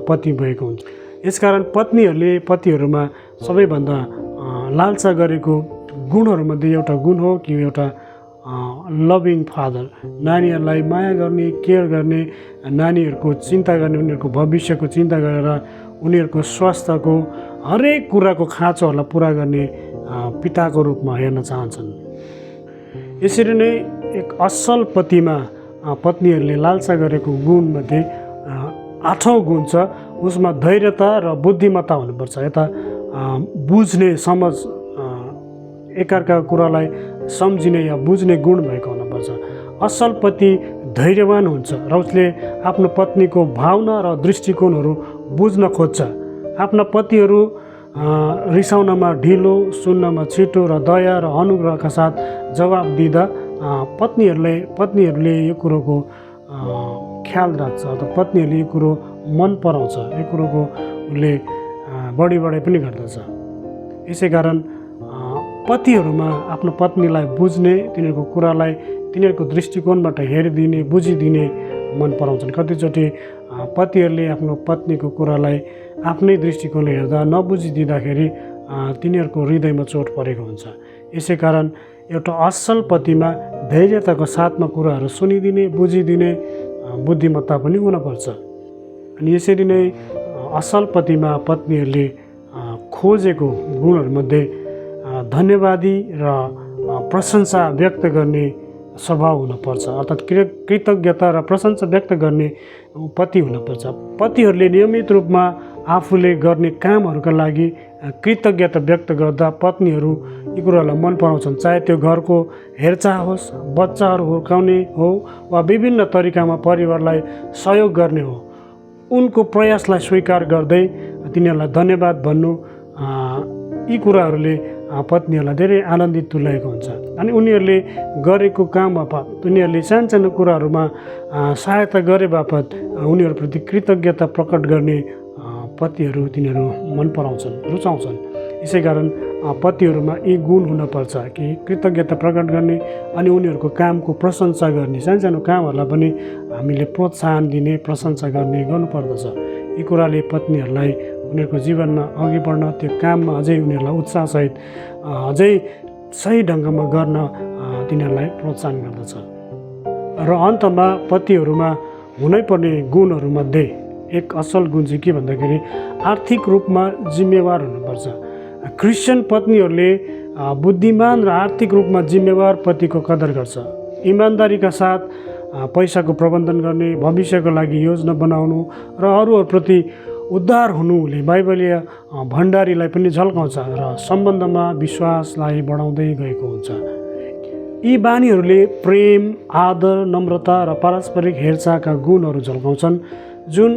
पति भएको हुन्छ। यसकारण पत्नीहरूले पतिहरूमा सबैभन्दा लालसा गरेको गुणहरूमध्ये एउटा गुण हो कि एउटा लभिङ फादर, नानीहरूलाई माया गर्ने, केयर गर्ने, नानीहरूको चिन्ता गर्ने, उनीहरूको भविष्यको चिन्ता गरेर उनीहरूको स्वास्थ्यको हरेक कुराको खाँचोहरूलाई पुरा गर्ने पिताको रूपमा हेर्न चाहन्छन्। यसरी नै एक असल पतिमा पत्नीहरूले लालसा गरेको गुणमध्ये 8औं गुण छ, उसमा धैर्यता र बुद्धिमत्ता हुनुपर्छ। यता बुझ्ने, समझ, एकअर्काको कुरालाई सम्झिने या बुझ्ने गुण भएको हुनुपर्छ। असल पति धैर्यवान हुन्छ र उसले आफ्नो पत्नीको भावना र दृष्टिकोणहरू बुझ्न खोज्छ। आफ्ना पतिहरू रिसाउनमा ढिलो, सुन्नमा छिटो र दया र अनुग्रहका साथ जवाब दिँदा पत्नीहरूले यो कुरोको ख्याल राख्छ, अथवा पत्नीहरूले यो कुरो मन पराउँछ, यो कुरोको उसले बढी पनि गर्दछ। यसै कारण पतिहरूमा आफ्नो पत्नीलाई बुझ्ने, तिनीहरूको कुरालाई तिनीहरूको दृष्टिकोणबाट हेरिदिने, बुझिदिने मन पराउँछन्। कतिचोटि पतिहरूले आफ्नो पत्नीको कुरालाई आफ्नै दृष्टिकोणले हेर्दा नबुझिदिँदाखेरि तिनीहरूको हृदयमा चोट परेको हुन्छ। यसै कारण एउटा असल पतिमा धैर्यताको साथमा कुराहरू सुनिदिने, बुझिदिने बुद्धिमत्ता पनि हुनपर्छ। अनि यसरी नै असल पतिमा पत्नीहरूले खोजेको गुणहरूमध्ये धन्यवादी र प्रशंसा व्यक्त गर्ने स्वभाव हुनुपर्छ, अर्थात् कृतज्ञता र प्रशंसा व्यक्त गर्ने पति हुनुपर्छ। पतिहरूले नियमित रूपमा आफूले गर्ने कामहरूका लागि कृतज्ञता व्यक्त गर्दा पत्नीहरू यी कुराहरूलाई मन पराउँछन्, चाहे त्यो घरको हेरचाह होस्, बच्चाहरू हुर्काउने हो वा विभिन्न तरिकामा परिवारलाई सहयोग गर्ने हो। उनको प्रयासलाई स्वीकार गर्दै तिनीहरूलाई धन्यवाद भन्नु, यी कुराहरूले पत्नीहरूलाई धेरै आनन्दित तुल्याएको हुन्छ। अनि उनीहरूले गरेको काम बापत, उनीहरूले सानसानो कुराहरूमा सहायता गरे बापत उनीहरूप्रति कृतज्ञता प्रकट गर्ने पतिहरू तिनीहरू मन पराउँछन्, रुचाउँछन्। यसै कारण पतिहरूमा यी गुण हुनपर्छ कि कृतज्ञता प्रकट गर्ने अनि उनीहरूको कामको प्रशंसा गर्ने, सानसानो कामहरूलाई पनि हामीले प्रोत्साहन दिने, प्रशंसा गर्नुपर्दछ। यी कुराले पत्नीहरूलाई उनीहरूको जीवनमा अघि बढ्न, त्यो काममा अझै उनीहरूलाई उत्साहसहित अझै सही ढङ्गमा गर्न तिनीहरूलाई प्रोत्साहन गर्दछ। र अन्तमा पतिहरूमा हुनैपर्ने गुणहरूमध्ये एक असल गुण चाहिँ के भन्दाखेरि आर्थिक रूपमा जिम्मेवार हुनुपर्छ। क्रिस्चियन पत्नीहरूले बुद्धिमान र आर्थिक रूपमा जिम्मेवार पतिको कदर गर्छ। इमान्दारीका साथ पैसाको प्रबन्धन गर्ने, भविष्यको लागि योजना बनाउनु र अरूहरूप्रति उद्धार हुनुले बाइबलीय भण्डारीलाई पनि झल्काउँछ र सम्बन्धमा विश्वासलाई बढाउँदै गएको हुन्छ। यी बानीहरूले प्रेम, आदर, नम्रता र पारस्परिक हेरचाहका गुणहरू झल्काउँछन्, जुन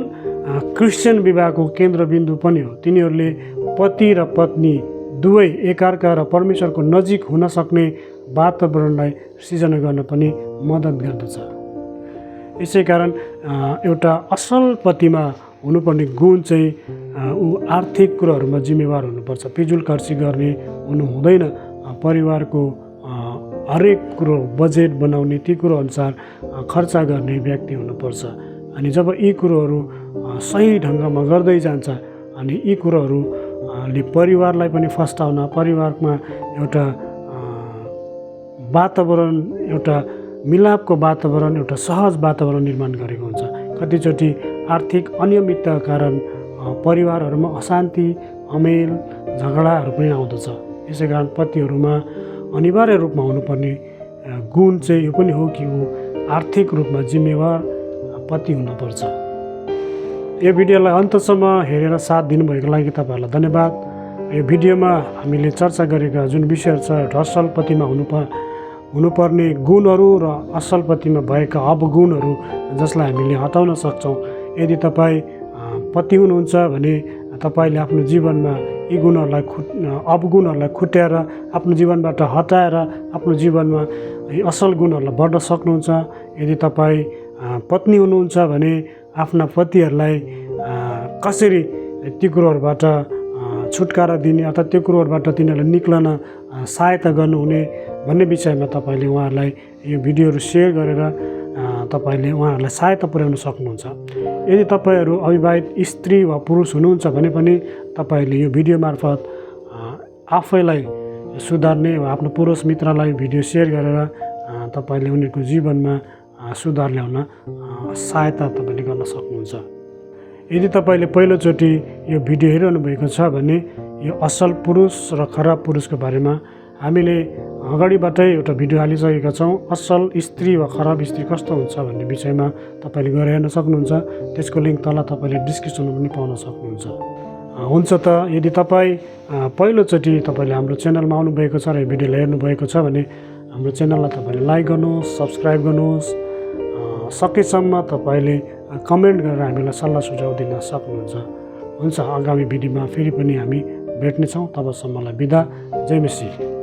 क्रिस्चियन विवाहको केन्द्रबिन्दु पनि हो। तिनीहरूले पति र पत्नी दुवै एकअर्का र परमेश्वरको नजिक हुन सक्ने वातावरणलाई सृजना गर्न पनि मद्दत गर्दछ। यसै कारण एउटा असल पतिमा हुनुपर्ने गुण चाहिँ ऊ आर्थिक कुराहरूमा जिम्मेवार हुनुपर्छ। फिजुल खर्ची गर्ने हुनु हुँदैन। परिवारको हरेक कुरो बजेट बनाउने, ती कुरो अनुसार खर्च गर्ने व्यक्ति हुनुपर्छ। अनि जब यी कुरोहरू सही ढङ्गमा गर्दै जान्छ अनि यी कुरोहरूले परिवारलाई पनि फस्टाउन, परिवारमा एउटा वातावरण, एउटा मिलापको वातावरण, एउटा सहज वातावरण निर्माण गरेको हुन्छ। कतिचोटि आर्थिक अनियमितताका कारण परिवारहरूमा अशान्ति, अमेल, झगडाहरू पनि आउँदछ। यसै कारण पतिहरूमा अनिवार्य रूपमा हुनुपर्ने गुण चाहिँ यो पनि हो कि ऊ आर्थिक रूपमा जिम्मेवार पति हुनुपर्छ। यो भिडियोलाई अन्तसम्म हेरेर साथ दिनुभएको लागि तपाईँहरूलाई धन्यवाद। यो भिडियोमा हामीले चर्चा गरेका जुन विषयहरू छ, एउटा असल पतिमा हुनुपर्ने गुणहरू र असल पतिमा भएका अवगुणहरू जसलाई हामीले हटाउन सक्छौँ। यदि तपाईँ पति हुनुहुन्छ भने तपाईँले आफ्नो जीवनमा यी गुणहरूलाई अवगुणहरूलाई खुट्याएर आफ्नो जीवनबाट हटाएर आफ्नो जीवनमा यी असल गुणहरूलाई बढ्न सक्नुहुन्छ। यदि तपाईँ पत्नी हुनुहुन्छ भने आफ्ना पतिहरूलाई कसरी ती कुरोहरूबाट छुटकारा दिने अर्थात् त्यो कुरोहरूबाट तिनीहरूलाई निक्लन सहायता गर्नुहुने भन्ने विषयमा तपाईँले उहाँहरूलाई यो भिडियोहरू सेयर गरेर तपाईँले उहाँहरूलाई सहायता पुर्याउन सक्नुहुन्छ। यदि तपाईँहरू अविवाहित स्त्री वा पुरुष हुनुहुन्छ भने पनि तपाईँले यो भिडियो मार्फत आफैलाई सुधार्ने वा आफ्नो पुरुष मित्रलाई भिडियो सेयर गरेर तपाईँले उनीहरूको जीवनमा सुधार ल्याउन सहायता तपाईँले गर्न सक्नुहुन्छ। यदि तपाईँले पहिलोचोटि यो भिडियो हेरिरहनु भएको छ भने यो असल पुरुष र खराब पुरुषको बारेमा हामीले अगाडिबाटै एउटा भिडियो हालिसकेका छौँ। असल स्त्री वा खराब स्त्री कस्तो हुन्छ भन्ने विषयमा तपाईँले गएर हेर्न सक्नुहुन्छ। त्यसको लिङ्क तल तपाईँले डिस्क्रिप्सनमा पनि पाउन सक्नुहुन्छ। हुन्छ त यदि तपाईँ पहिलोचोटि तपाईँले हाम्रो च्यानलमा आउनुभएको छ र यो भिडियोलाई हेर्नुभएको छ भने हाम्रो च्यानललाई तपाईँले लाइक गर्नुहोस्, सब्सक्राइब गर्नुहोस्। सकेसम्म तपाईँले कमेन्ट गरेर हामीलाई सल्लाह सुझाव दिन सक्नुहुन्छ। हुन्छ, आगामी भिडियोमा फेरि पनि हामी भेट्नेछौँ। तबसम्मलाई बिदा। जय मसीह।